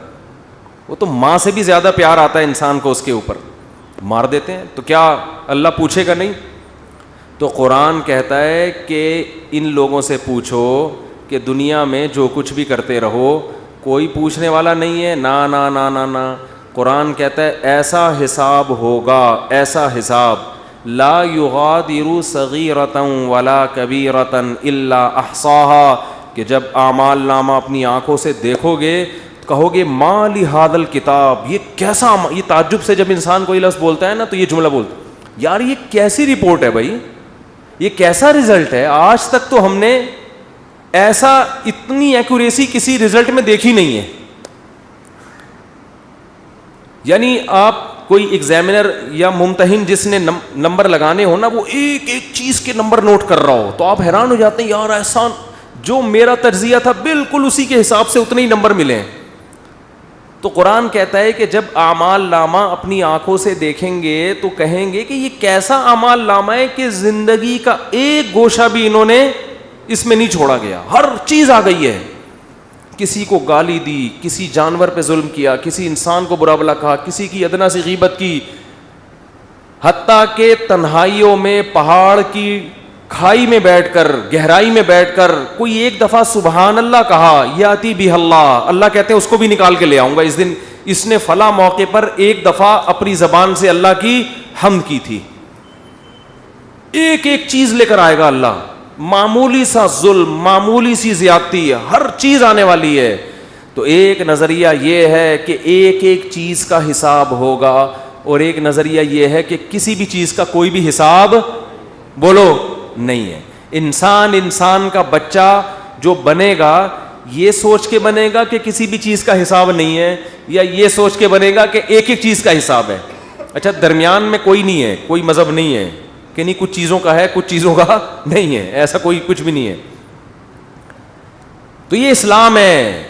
A: وہ تو ماں سے بھی زیادہ پیار آتا ہے انسان کو, اس کے اوپر مار دیتے ہیں. تو کیا اللہ پوچھے گا نہیں؟ تو قرآن کہتا ہے کہ ان لوگوں سے پوچھو کہ دنیا میں جو کچھ بھی کرتے رہو کوئی پوچھنے والا نہیں ہے. نا نا نا نا نا, قرآن کہتا ہے ایسا حساب ہوگا, ایسا حساب, لا یغادر صغیرۃ ولا کبیرۃ الا احصاها, کہ جب اعمال نامہ اپنی آنکھوں سے دیکھو گے کہو گے ما لہذا الکتاب, یہ کیسا, یہ تعجب سے جب انسان کوئی لفظ بولتا ہے نا تو یہ جملہ بولتا ہے یار یہ کیسی رپورٹ ہے بھائی, یہ کیسا رزلٹ ہے, آج تک تو ہم نے ایسا اتنی ایکوریسی کسی رزلٹ میں دیکھی نہیں ہے. یعنی آپ کوئی ایگزامینر یا ممتحن جس نے نمبر لگانے ہو نا، وہ ایک ایک چیز کے نمبر نوٹ کر رہا ہو تو آپ حیران ہو جاتے ہیں، یار احسان جو میرا تجزیہ تھا بالکل اسی کے حساب سے اتنے ہی نمبر ملے ہیں. تو قرآن کہتا ہے کہ جب اعمال نامہ اپنی آنکھوں سے دیکھیں گے تو کہیں گے کہ یہ کیسا اعمال نامہ ہے کہ زندگی کا ایک گوشہ بھی انہوں نے اس میں نہیں چھوڑا گیا، ہر چیز آ گئی ہے. کسی کو گالی دی، کسی جانور پہ ظلم کیا، کسی انسان کو برا بھلا کہا، کسی کی ادنا سی غیبت کی، حتیٰ کہ تنہائیوں میں پہاڑ کی کھائی میں بیٹھ کر، گہرائی میں بیٹھ کر کوئی ایک دفعہ سبحان اللہ کہا، یاتی بھی اللہ کہتے ہیں اس کو بھی نکال کے لے آؤں گا. اس دن اس نے فلاں موقع پر ایک دفعہ اپنی زبان سے اللہ کی حمد کی تھی. ایک ایک چیز لے کر آئے گا اللہ. معمولی سا ظلم، معمولی سی زیادتی، ہر چیز آنے والی ہے. تو ایک نظریہ یہ ہے کہ ایک ایک چیز کا حساب ہوگا، اور ایک نظریہ یہ ہے کہ کسی بھی چیز کا کوئی بھی حساب بولو نہیں ہے. انسان کا بچہ جو بنے گا یہ سوچ کے بنے گا کہ کسی بھی چیز کا حساب نہیں ہے، یا یہ سوچ کے بنے گا کہ ایک ایک چیز کا حساب ہے. اچھا درمیان میں کوئی نہیں ہے، کوئی مذہب نہیں ہے کہ نہیں کچھ چیزوں کا ہے کچھ چیزوں کا نہیں ہے، ایسا کوئی کچھ بھی نہیں ہے. تو یہ اسلام ہے.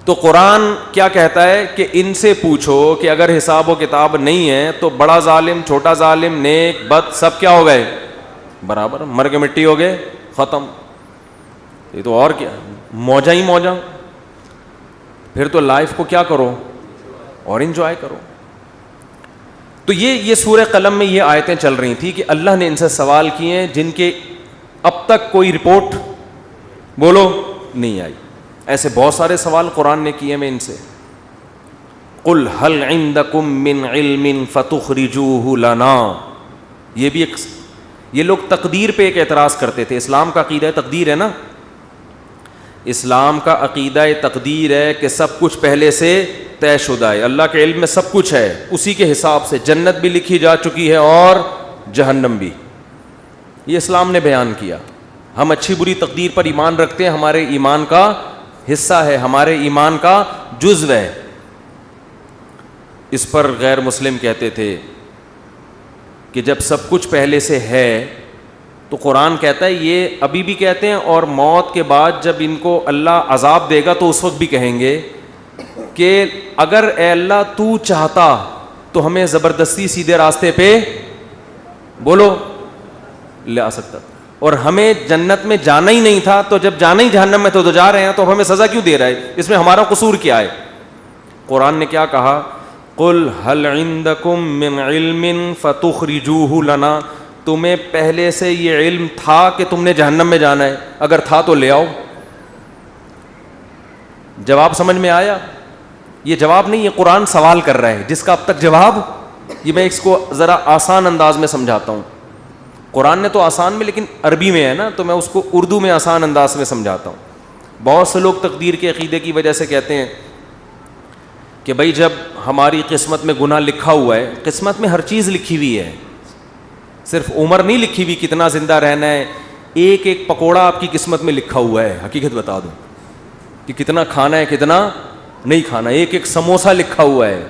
A: تو قرآن کیا کہتا ہے کہ ان سے پوچھو کہ اگر حساب و کتاب نہیں ہے تو بڑا ظالم، چھوٹا ظالم، نیک بد سب کیا ہو گئے؟ برابر، مر کے مٹی ہو گئے، ختم. یہ تو اور کیا، موجہ ہی موجہ. پھر تو لائف کو کیا کرو اور انجوائے کرو. تو یہ سورہ قلم میں یہ آیتیں چل رہی تھی کہ اللہ نے ان سے سوال کیے ہیں جن کے اب تک کوئی رپورٹ بولو نہیں آئی. ایسے بہت سارے سوال قرآن نے کیے میں ان سے. قل هل عندکم من علم فتخرجوه لنا. یہ بھی ایک، یہ لوگ تقدیر پہ ایک اعتراض کرتے تھے. اسلام کا عقیدہ تقدیر ہے نا، اسلام کا عقیدہ تقدیر ہے کہ سب کچھ پہلے سے طے شدہ ہے. اللہ کے علم میں سب کچھ ہے، اسی کے حساب سے جنت بھی لکھی جا چکی ہے اور جہنم بھی. یہ اسلام نے بیان کیا. ہم اچھی بری تقدیر پر ایمان رکھتے ہیں، ہمارے ایمان کا حصہ ہے، ہمارے ایمان کا جزو ہے. اس پر غیر مسلم کہتے تھے کہ جب سب کچھ پہلے سے ہے تو قرآن کہتا ہے یہ ابھی بھی کہتے ہیں، اور موت کے بعد جب ان کو اللہ عذاب دے گا تو اس وقت بھی کہیں گے کہ اگر اے اللہ تو چاہتا تو ہمیں زبردستی سیدھے راستے پہ بولو لے آ سکتا، اور ہمیں جنت میں جانا ہی نہیں تھا، تو جب جانا ہی جہنم میں تو جا رہے ہیں، تو اب ہمیں سزا کیوں دے رہا ہے؟ اس میں ہمارا قصور کیا ہے؟ قرآن نے کیا کہا؟ قل هل عندکم من علم فتخرجوه لنا. تمہیں پہلے سے یہ علم تھا کہ تم نے جہنم میں جانا ہے؟ اگر تھا تو لے آؤ. جواب سمجھ میں آیا؟ یہ جواب نہیں، یہ قرآن سوال کر رہا ہے جس کا اب تک جواب، یہ میں اس کو ذرا آسان انداز میں سمجھاتا ہوں. قرآن نے تو آسان میں، لیکن عربی میں ہے نا، تو میں اس کو اردو میں آسان انداز میں سمجھاتا ہوں. بہت سے لوگ تقدیر کے عقیدے کی وجہ سے کہتے ہیں کہ بھائی جب ہماری قسمت میں گناہ لکھا ہوا ہے، قسمت میں ہر چیز لکھی ہوئی ہے، صرف عمر نہیں لکھی ہوئی کتنا زندہ رہنا ہے، ایک ایک پکوڑا آپ کی قسمت میں لکھا ہوا ہے. حقیقت بتا دوں کہ کتنا کھانا ہے کتنا نہیں کھانا، ایک ایک سموسہ لکھا ہوا ہے.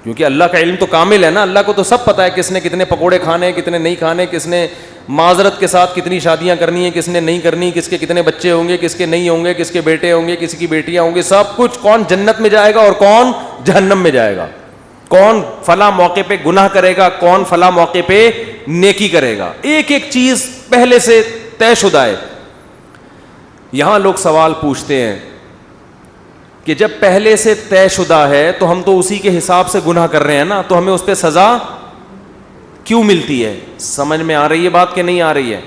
A: کیونکہ اللہ کا علم تو کامل ہے نا، اللہ کو تو سب پتہ ہے کس نے کتنے پکوڑے کھانے ہیں کتنے نہیں کھانے، کس نے معذرت کے ساتھ کتنی شادیاں کرنی ہیں کس نے نہیں کرنی، کس کے کتنے بچے ہوں گے کس کے نہیں ہوں گے، کس کے بیٹے ہوں گے کس کی بیٹیاں ہوں گی، سب کچھ. کون جنت میں جائے گا اور کون جہنم میں جائے گا، کون فلاں موقع پہ گناہ کرے گا کون فلاں موقع پہ نیکی کرے گا، ایک ایک چیز پہلے سے طے شدہ ہے. یہاں لوگ سوال پوچھتے ہیں کہ جب پہلے سے طے شدہ ہے تو ہم تو اسی کے حساب سے گناہ کر رہے ہیں نا، تو ہمیں اس پہ سزا کیوں ملتی ہے؟ سمجھ میں آ رہی ہے بات کہ نہیں آ رہی ہے؟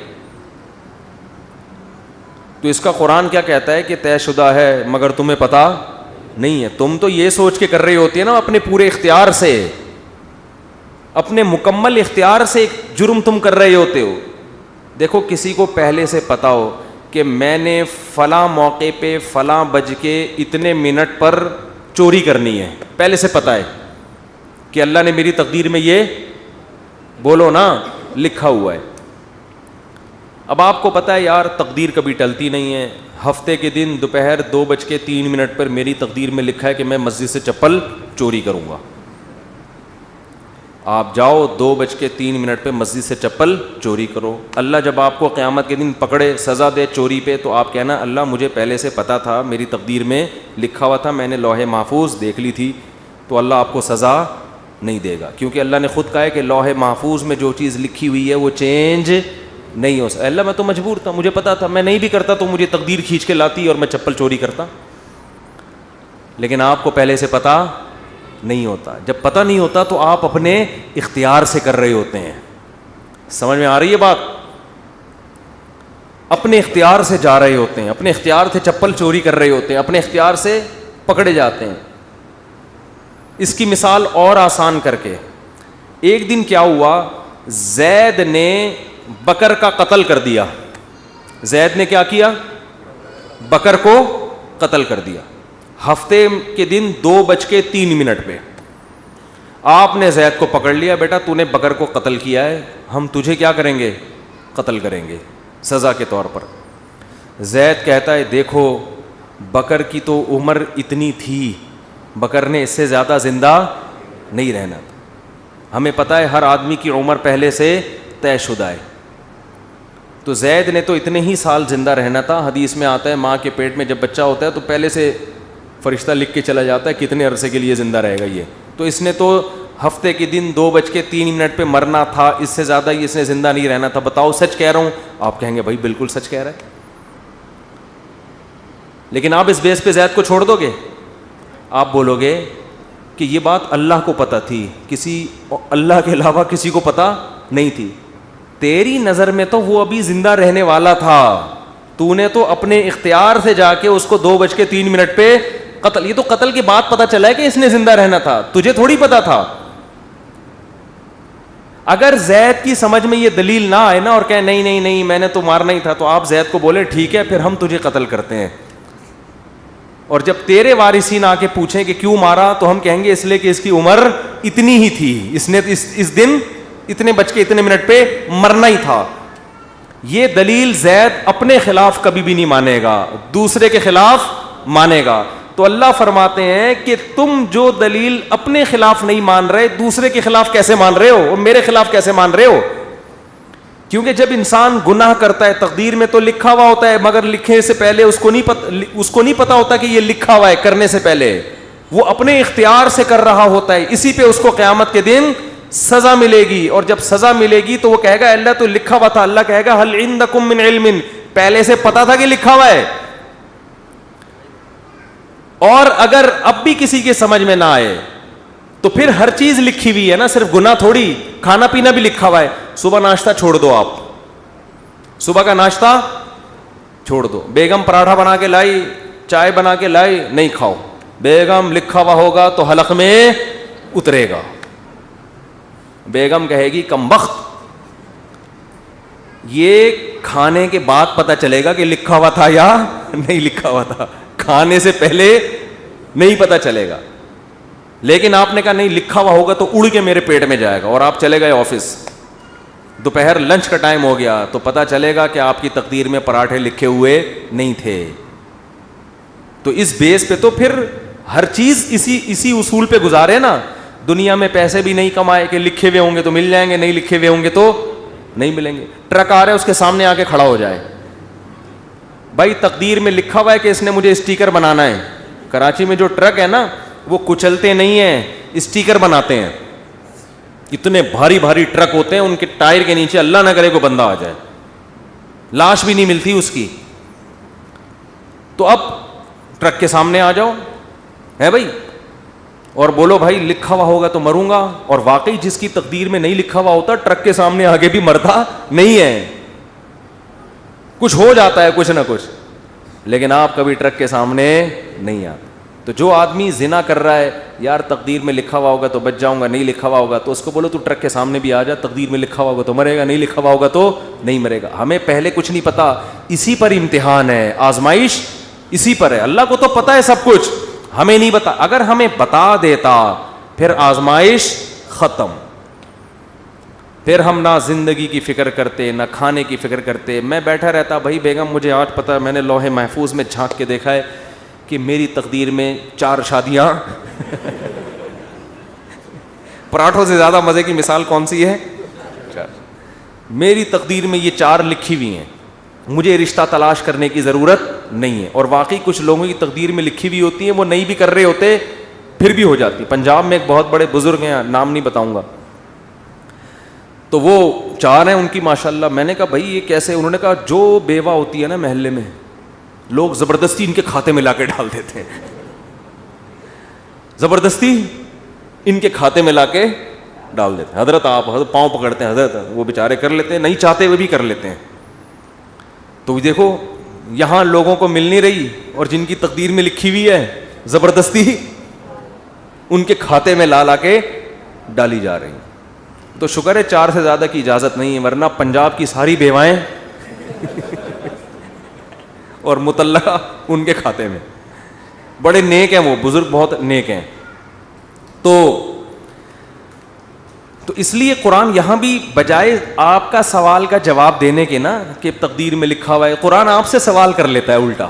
A: تو اس کا قرآن کیا کہتا ہے کہ طے شدہ ہے مگر تمہیں پتہ نہیں ہے. تم تو یہ سوچ کے کر رہی ہوتی ہے نا اپنے پورے اختیار سے، اپنے مکمل اختیار سے ایک جرم تم کر رہے ہوتے ہو. دیکھو کسی کو پہلے سے پتا ہو کہ میں نے فلاں موقع پہ فلاں بج کے اتنے منٹ پر چوری کرنی ہے، پہلے سے پتا ہے کہ اللہ نے میری تقدیر میں یہ بولو نا لکھا ہوا ہے. اب آپ کو پتا ہے یار تقدیر کبھی ٹلتی نہیں ہے، ہفتے کے دن دوپہر 2:03 پر میری تقدیر میں لکھا ہے کہ میں مسجد سے چپل چوری کروں گا. آپ جاؤ 2:03 پہ مسجد سے چپل چوری کرو. اللہ جب آپ کو قیامت کے دن پکڑے سزا دے چوری پہ تو آپ کہنا اللہ مجھے پہلے سے پتہ تھا, میری تقدیر میں لکھا ہوا تھا, میں نے لوح محفوظ دیکھ لی تھی. تو اللہ آپ کو سزا نہیں دے گا, کیونکہ اللہ نے خود کہا ہے کہ لوح محفوظ میں جو چیز لکھی ہوئی ہے وہ چینج نہیں ہو سکتا. اللہ میں تو مجبور تھا, مجھے پتا تھا, میں نہیں بھی کرتا تو مجھے تقدیر کھینچ کے لاتی اور میں چپل چوری کرتا. لیکن آپ کو پہلے سے پتا نہیں ہوتا. جب پتہ نہیں ہوتا تو آپ اپنے اختیار سے کر رہے ہوتے ہیں. سمجھ میں آ رہی ہے بات؟ اپنے اختیار سے جا رہے ہوتے ہیں, اپنے اختیار سے چپل چوری کر رہے ہوتے ہیں, اپنے اختیار سے پکڑے جاتے ہیں. اس کی مثال اور آسان کر کے, ایک دن کیا ہوا, زید نے بکر کا قتل کر دیا. زید نے کیا کیا؟ بکر کو قتل کر دیا. ہفتے کے دن 2:03 پہ آپ نے زید کو پکڑ لیا, بیٹا تو نے بکر کو قتل کیا ہے, ہم تجھے کیا کریں گے؟ قتل کریں گے سزا کے طور پر. زید کہتا ہے دیکھو بکر کی تو عمر اتنی تھی, بکر نے اس سے زیادہ زندہ نہیں رہنا تھا. ہمیں پتہ ہے ہر آدمی کی عمر پہلے سے طے شدہ ہے, تو زید نے تو اتنے ہی سال زندہ رہنا تھا. حدیث میں آتا ہے ماں کے پیٹ میں جب بچہ ہوتا ہے تو پہلے سے فرشتہ لکھ کے چلا جاتا ہے کتنے عرصے کے لیے زندہ رہے گا یہ. تو اس نے تو ہفتے کے دن 2:03 پہ مرنا تھا, اس سے زیادہ ہی اس نے زندہ نہیں رہنا تھا. بتاؤ سچ کہہ رہا ہوں؟ آپ کہیں گے بھائی بالکل سچ کہہ رہا ہے. لیکن آپ اس بیس پہ زید کو چھوڑ دو گے؟ آپ بولو گے کہ یہ بات اللہ کو پتہ تھی, کسی اللہ کے علاوہ کسی کو پتہ نہیں تھی. تیری نظر میں تو وہ ابھی زندہ رہنے والا تھا, تو نے تو اپنے اختیار سے جا کے اس کو 2:03 پہ قتل. یہ تو قتل کے بعد پتہ چلا ہے کہ اس نے زندہ رہنا تھا, تجھے تھوڑی پتا تھا. اگر زید کی سمجھ میں یہ دلیل نہ آئے نا اور کہے نہیں نہیں نہیں میں نے تو مارنا ہی تھا, تو آپ زید کو بولے ٹھیک ہے پھر ہم تجھے قتل کرتے ہیں. اور جب تیرے وارثین آ کے پوچھیں کہ کیوں مارا, تو ہم کہیں گے اس لیے کہ اس کی عمر اتنی ہی تھی, اس نے اس دن اتنے پہ مرنا ہی تھا. یہ دلیل زید اپنے خلاف کبھی بھی نہیں مانے گا, دوسرے کے خلاف مانے گا. تو اللہ فرماتے ہیں کہ تم جو دلیل اپنے خلاف نہیں مان رہے, دوسرے کے خلاف کیسے مان رہے ہو, اور میرے خلاف کیسے مان رہے ہو؟ کیونکہ جب انسان گناہ کرتا ہے تقدیر میں تو لکھا ہوا ہوتا ہے, مگر لکھنے سے پہلے اس کو نہیں پتا ہوتا کہ یہ لکھا ہوا ہے. کرنے سے پہلے وہ اپنے اختیار سے کر رہا ہوتا ہے, اسی پہ اس کو قیامت کے دن سزا ملے گی. اور جب سزا ملے گی تو وہ کہے گا اللہ تو لکھا ہوا تھا. اللہ کہے گا ہل عندکم من علم, پہلے سے پتا تھا کہ لکھا ہوا ہے. اور اگر اب بھی کسی کے سمجھ میں نہ آئے تو پھر ہر چیز لکھی ہوئی ہے نا, صرف گناہ تھوڑی, کھانا پینا بھی لکھا ہوا ہے. صبح ناشتہ چھوڑ دو, آپ صبح کا ناشتہ چھوڑ دو. بیگم پراٹھا بنا کے لائی, چائے بنا کے لائی, نہیں کھاؤ. بیگم لکھا ہوا ہوگا تو حلق میں اترے گا. بیگم کہے گی کم بخت, یہ کھانے کے بعد پتہ چلے گا کہ لکھا ہوا تھا یا نہیں لکھا ہوا تھا, کھانے سے پہلے نہیں پتہ چلے گا. لیکن آپ نے کہا نہیں لکھا ہوا ہوگا تو اڑ کے میرے پیٹ میں جائے گا, اور آپ چلے گئے آفس, دوپہر لنچ کا ٹائم ہو گیا تو پتہ چلے گا کہ آپ کی تقدیر میں پراٹھے لکھے ہوئے نہیں تھے. تو اس بیس پہ تو پھر ہر چیز اسی اصول پہ گزارے نا. دنیا میں پیسے بھی نہیں کمائے کہ لکھے ہوئے ہوں گے تو مل جائیں گے, نہیں لکھے ہوئے ہوں گے تو نہیں ملیں گے. ٹرک آ رہا ہے اس کے سامنے آ کے کھڑا ہو جائے, بھائی تقدیر میں لکھا ہوا ہے کہ اس نے مجھے اسٹیکر بنانا ہے. کراچی میں جو ٹرک ہے نا وہ کچلتے نہیں ہیں, اسٹیکر بناتے ہیں. اتنے بھاری بھاری ٹرک ہوتے ہیں, ان کے ٹائر کے نیچے اللہ نہ کرے کوئی بندہ آ جائے, لاش بھی نہیں ملتی اس کی. تو اب ٹرک کے سامنے آ جاؤ ہے بھائی, اور بولو بھائی لکھا ہوا ہوگا تو مروں گا. اور واقعی جس کی تقدیر میں نہیں لکھا ہوا ہوتا ٹرک کے سامنے آگے بھی مرتا نہیں ہے, کچھ ہو جاتا ہے کچھ نہ کچھ. لیکن آپ کبھی ٹرک کے سامنے نہیں آتے. تو جو آدمی زنا کر رہا ہے, یار تقدیر میں لکھا ہوا ہوگا تو بچ جاؤں گا, نہیں لکھا ہوا ہوگا تو اس کو بولو تو ٹرک کے سامنے بھی آ جا, تقدیر میں لکھا ہوا ہوگا تو مرے گا, نہیں لکھا ہوا ہوگا تو نہیں مرے گا. ہمیں پہلے کچھ نہیں پتا, اسی پر امتحان ہے, آزمائش اسی پر ہے. اللہ کو تو پتا ہے سب کچھ, ہمیں نہیں بتا. اگر ہمیں بتا دیتا پھر آزمائش ختم, پھر ہم نہ زندگی کی فکر کرتے نہ کھانے کی فکر کرتے. میں بیٹھا رہتا بھائی بیگم مجھے آج پتا, میں نے لوح محفوظ میں جھانک کے دیکھا ہے کہ میری تقدیر میں 4 شادیاں پراٹھوں سے زیادہ مزے کی مثال کون سی ہے؟ میری تقدیر میں یہ 4 لکھی ہوئی ہیں, مجھے رشتہ تلاش کرنے کی ضرورت نہیں ہے. اور واقعی کچھ لوگوں کی تقدیر میں لکھی ہوئی ہوتی ہیں, وہ نہیں بھی کر رہے ہوتے پھر بھی ہو جاتی. پنجاب میں ایک بہت بڑے بزرگ ہیں, نام نہیں بتاؤں گا, تو وہ 4 ہیں ان کی ماشاءاللہ. میں نے کہا بھائی یہ کیسے؟ انہوں نے کہا جو بیوہ ہوتی ہے نا محلے میں, لوگ زبردستی ان کے کھاتے میں لا کے ڈال دیتے ہیں, زبردستی ان کے کھاتے میں لا کے ڈال دیتے ہیں. حضرت آپ حضرت پاؤں پکڑتے ہیں, حضرت وہ بیچارے کر لیتے ہیں, نہیں چاہتے ہوئے بھی کر لیتے ہیں. تو دیکھو یہاں لوگوں کو مل نہیں رہی, اور جن کی تقدیر میں لکھی ہوئی ہے زبردستی ان کے کھاتے میں لا کے ڈالی جا رہی. تو شکر ہے 4 سے زیادہ کی اجازت نہیں ہے, ورنہ پنجاب کی ساری بیوائیں اور مطلقہ ان کے کھاتے میں. بڑے نیک ہیں وہ بزرگ, بہت نیک ہیں. تو اس لیے قرآن یہاں بھی بجائے آپ کا سوال کا جواب دینے کے نا کہ تقدیر میں لکھا ہوا ہے, قرآن آپ سے سوال کر لیتا ہے الٹا.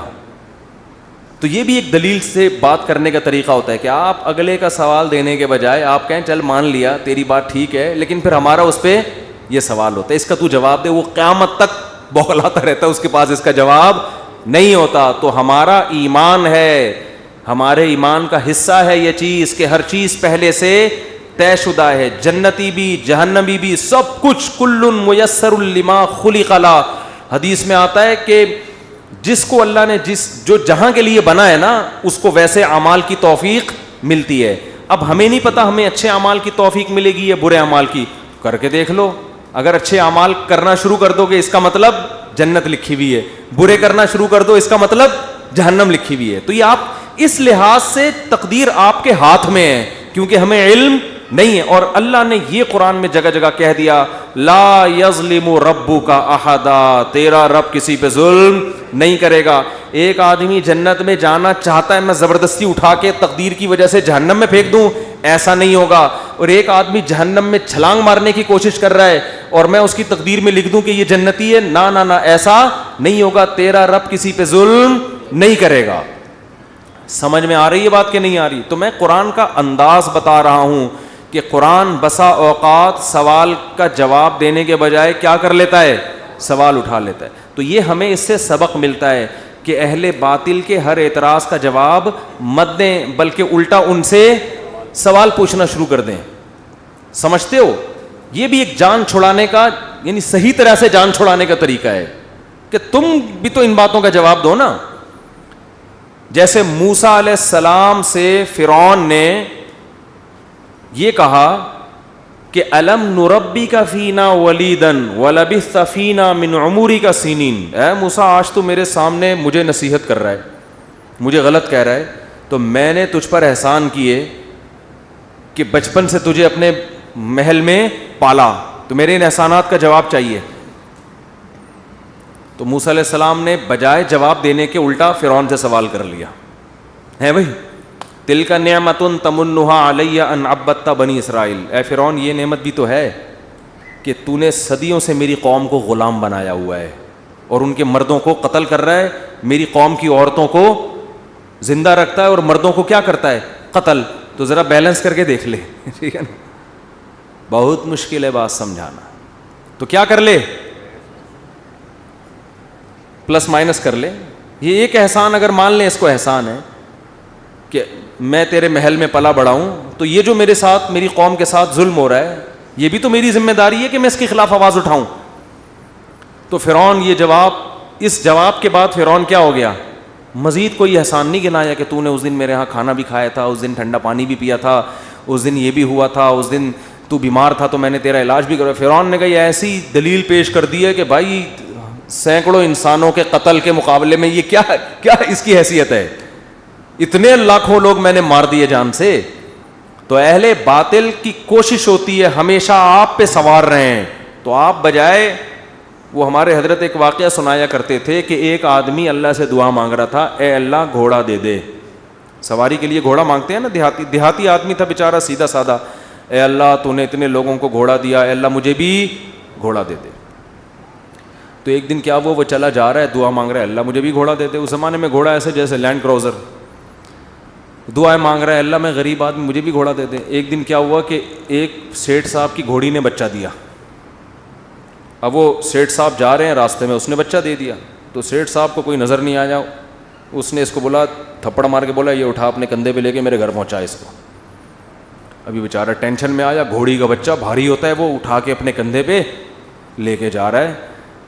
A: تو یہ بھی ایک دلیل سے بات کرنے کا طریقہ ہوتا ہے کہ آپ اگلے کا سوال دینے کے بجائے آپ کہیں چل مان لیا تیری بات ٹھیک ہے, لیکن پھر ہمارا اس پہ یہ سوال ہوتا ہے, اس کا تو جواب دے. وہ قیامت تک بوکھلاتا رہتا ہے, اس کے پاس اس کا جواب نہیں ہوتا. تو ہمارا ایمان ہے, ہمارے ایمان کا حصہ ہے یہ چیز کہ ہر چیز پہلے سے طے شدہ ہے, جنتی بھی جہنمی بھی سب کچھ. کل میسر لما خلق لا, حدیث میں آتا ہے کہ جس کو اللہ نے جو جہاں کے لیے بنا ہے نا اس کو ویسے اعمال کی توفیق ملتی ہے. اب ہمیں نہیں پتا ہمیں اچھے اعمال کی توفیق ملے گی یا برے اعمال کی, کر کے دیکھ لو. اگر اچھے اعمال کرنا شروع کر دو گے اس کا مطلب جنت لکھی ہوئی ہے, برے کرنا شروع کر دو اس کا مطلب جہنم لکھی ہوئی ہے. تو یہ آپ اس لحاظ سے تقدیر آپ کے ہاتھ میں ہے, کیونکہ ہمیں علم نہیں ہے. اور اللہ نے یہ قرآن میں جگہ جگہ کہہ دیا لا یظلم ربک احدا, تیرا رب کسی پہ ظلم نہیں کرے گا. ایک آدمی جنت میں جانا چاہتا ہے, میں زبردستی اٹھا کے تقدیر کی وجہ سے جہنم میں پھینک دوں, ایسا نہیں ہوگا. اور ایک آدمی جہنم میں چھلانگ مارنے کی کوشش کر رہا ہے اور میں اس کی تقدیر میں لکھ دوں کہ یہ جنتی ہے, نہ نہ نہ, ایسا نہیں ہوگا. تیرا رب کسی پہ ظلم نہیں کرے گا. سمجھ میں آ رہی ہے بات کہ نہیں آ رہی؟ تو میں قرآن کا انداز بتا رہا ہوں کہ قرآن بسا اوقات سوال کا جواب دینے کے بجائے کیا کر لیتا ہے, سوال اٹھا لیتا ہے. تو یہ ہمیں اس سے سبق ملتا ہے کہ اہل باطل کے ہر اعتراض کا جواب مت دیں, بلکہ الٹا ان سے سوال پوچھنا شروع کر دیں. سمجھتے ہو؟ یہ بھی ایک جان چھڑانے کا, یعنی صحیح طرح سے جان چھڑانے کا طریقہ ہے کہ تم بھی تو ان باتوں کا جواب دو نا. جیسے موسیٰ علیہ السلام سے فرعون نے یہ کہا کہ الم نربک فینا ولیدا ولبثت فینا من عمرک سنین. اے موسیٰ آج تو میرے سامنے مجھے نصیحت کر رہا ہے, مجھے غلط کہہ رہا ہے, تو میں نے تجھ پر احسان کیے کہ بچپن سے تجھے اپنے محل میں پالا, تو میرے ان احسانات کا جواب چاہیے. تو موسیٰ علیہ السلام نے بجائے جواب دینے کے الٹا فرعون سے سوال کر لیا ہے بھائی, تلک نعمت تمنھا علی ان عبدت بنی اسرائیل. اے فرعون یہ نعمت بھی تو ہے کہ تو نے صدیوں سے میری قوم کو غلام بنایا ہوا ہے اور ان کے مردوں کو قتل کر رہا ہے, میری قوم کی عورتوں کو زندہ رکھتا ہے اور مردوں کو کیا کرتا ہے, قتل. تو ذرا بیلنس کر کے دیکھ لے, ٹھیک ہے نا, بہت مشکل ہے بات سمجھانا. تو کیا کر لے, پلس مائنس کر لے. یہ ایک احسان اگر مان لیں اس کو احسان ہے کہ میں تیرے محل میں پلا بڑا ہوں, تو یہ جو میرے ساتھ میری قوم کے ساتھ ظلم ہو رہا ہے یہ بھی تو میری ذمہ داری ہے کہ میں اس کے خلاف آواز اٹھاؤں. تو فرعون یہ جواب, اس جواب کے بعد فرعون کیا ہو گیا, مزید کوئی احسان نہیں گنایا کہ تو نے اس دن میرے ہاں کھانا بھی کھایا تھا, اس دن ٹھنڈا پانی بھی پیا تھا, اس دن یہ بھی ہوا تھا, اس دن تو بیمار تھا تو میں نے تیرا علاج بھی کرا. فرعون نے کہا یہ ایسی دلیل پیش کر دی ہے کہ بھائی سینکڑوں انسانوں کے قتل کے مقابلے میں یہ کیا اس کی حیثیت ہے, اتنے لاکھوں لوگ میں نے مار دیے جان سے. تو اہل باطل کی کوشش ہوتی ہے ہمیشہ آپ پہ سوار رہے ہیں, تو آپ بجائے, وہ ہمارے حضرت ایک واقعہ سنایا کرتے تھے کہ ایک آدمی اللہ سے دعا مانگ رہا تھا, اے اللہ گھوڑا دے دے. سواری کے لیے گھوڑا مانگتے ہیں نا, دیہاتی آدمی تھا بیچارہ سیدھا سادہ, اے اللہ تو نے اتنے لوگوں کو گھوڑا دیا, اے اللہ مجھے بھی گھوڑا دے دے. تو ایک دن کیا وہ چلا جا رہا ہے, دعا مانگ رہا ہے, اللہ مجھے بھی گھوڑا دے دے. اس زمانے میں گھوڑا ایسے جیسے لینڈ کروزر, دعائیں مانگ رہا ہے, اللہ میں غریب آدمی مجھے بھی گھوڑا دے دے. ایک دن کیا ہوا کہ ایک سیٹھ صاحب کی گھوڑی نے بچہ دیا. اب وہ سیٹھ صاحب جا رہے ہیں راستے میں, اس نے بچہ دے دیا. تو سیٹھ صاحب کو کوئی نظر نہیں آیا, اس نے اس کو بولا, تھپڑ مار کے بولا یہ اٹھا اپنے کندھے پہ لے کے میرے گھر پہنچا اس کو. ابھی بیچارہ ٹینشن میں آیا, گھوڑی کا بچہ بھاری ہوتا ہے, وہ اٹھا کے اپنے کندھے پہ لے کے جا رہا ہے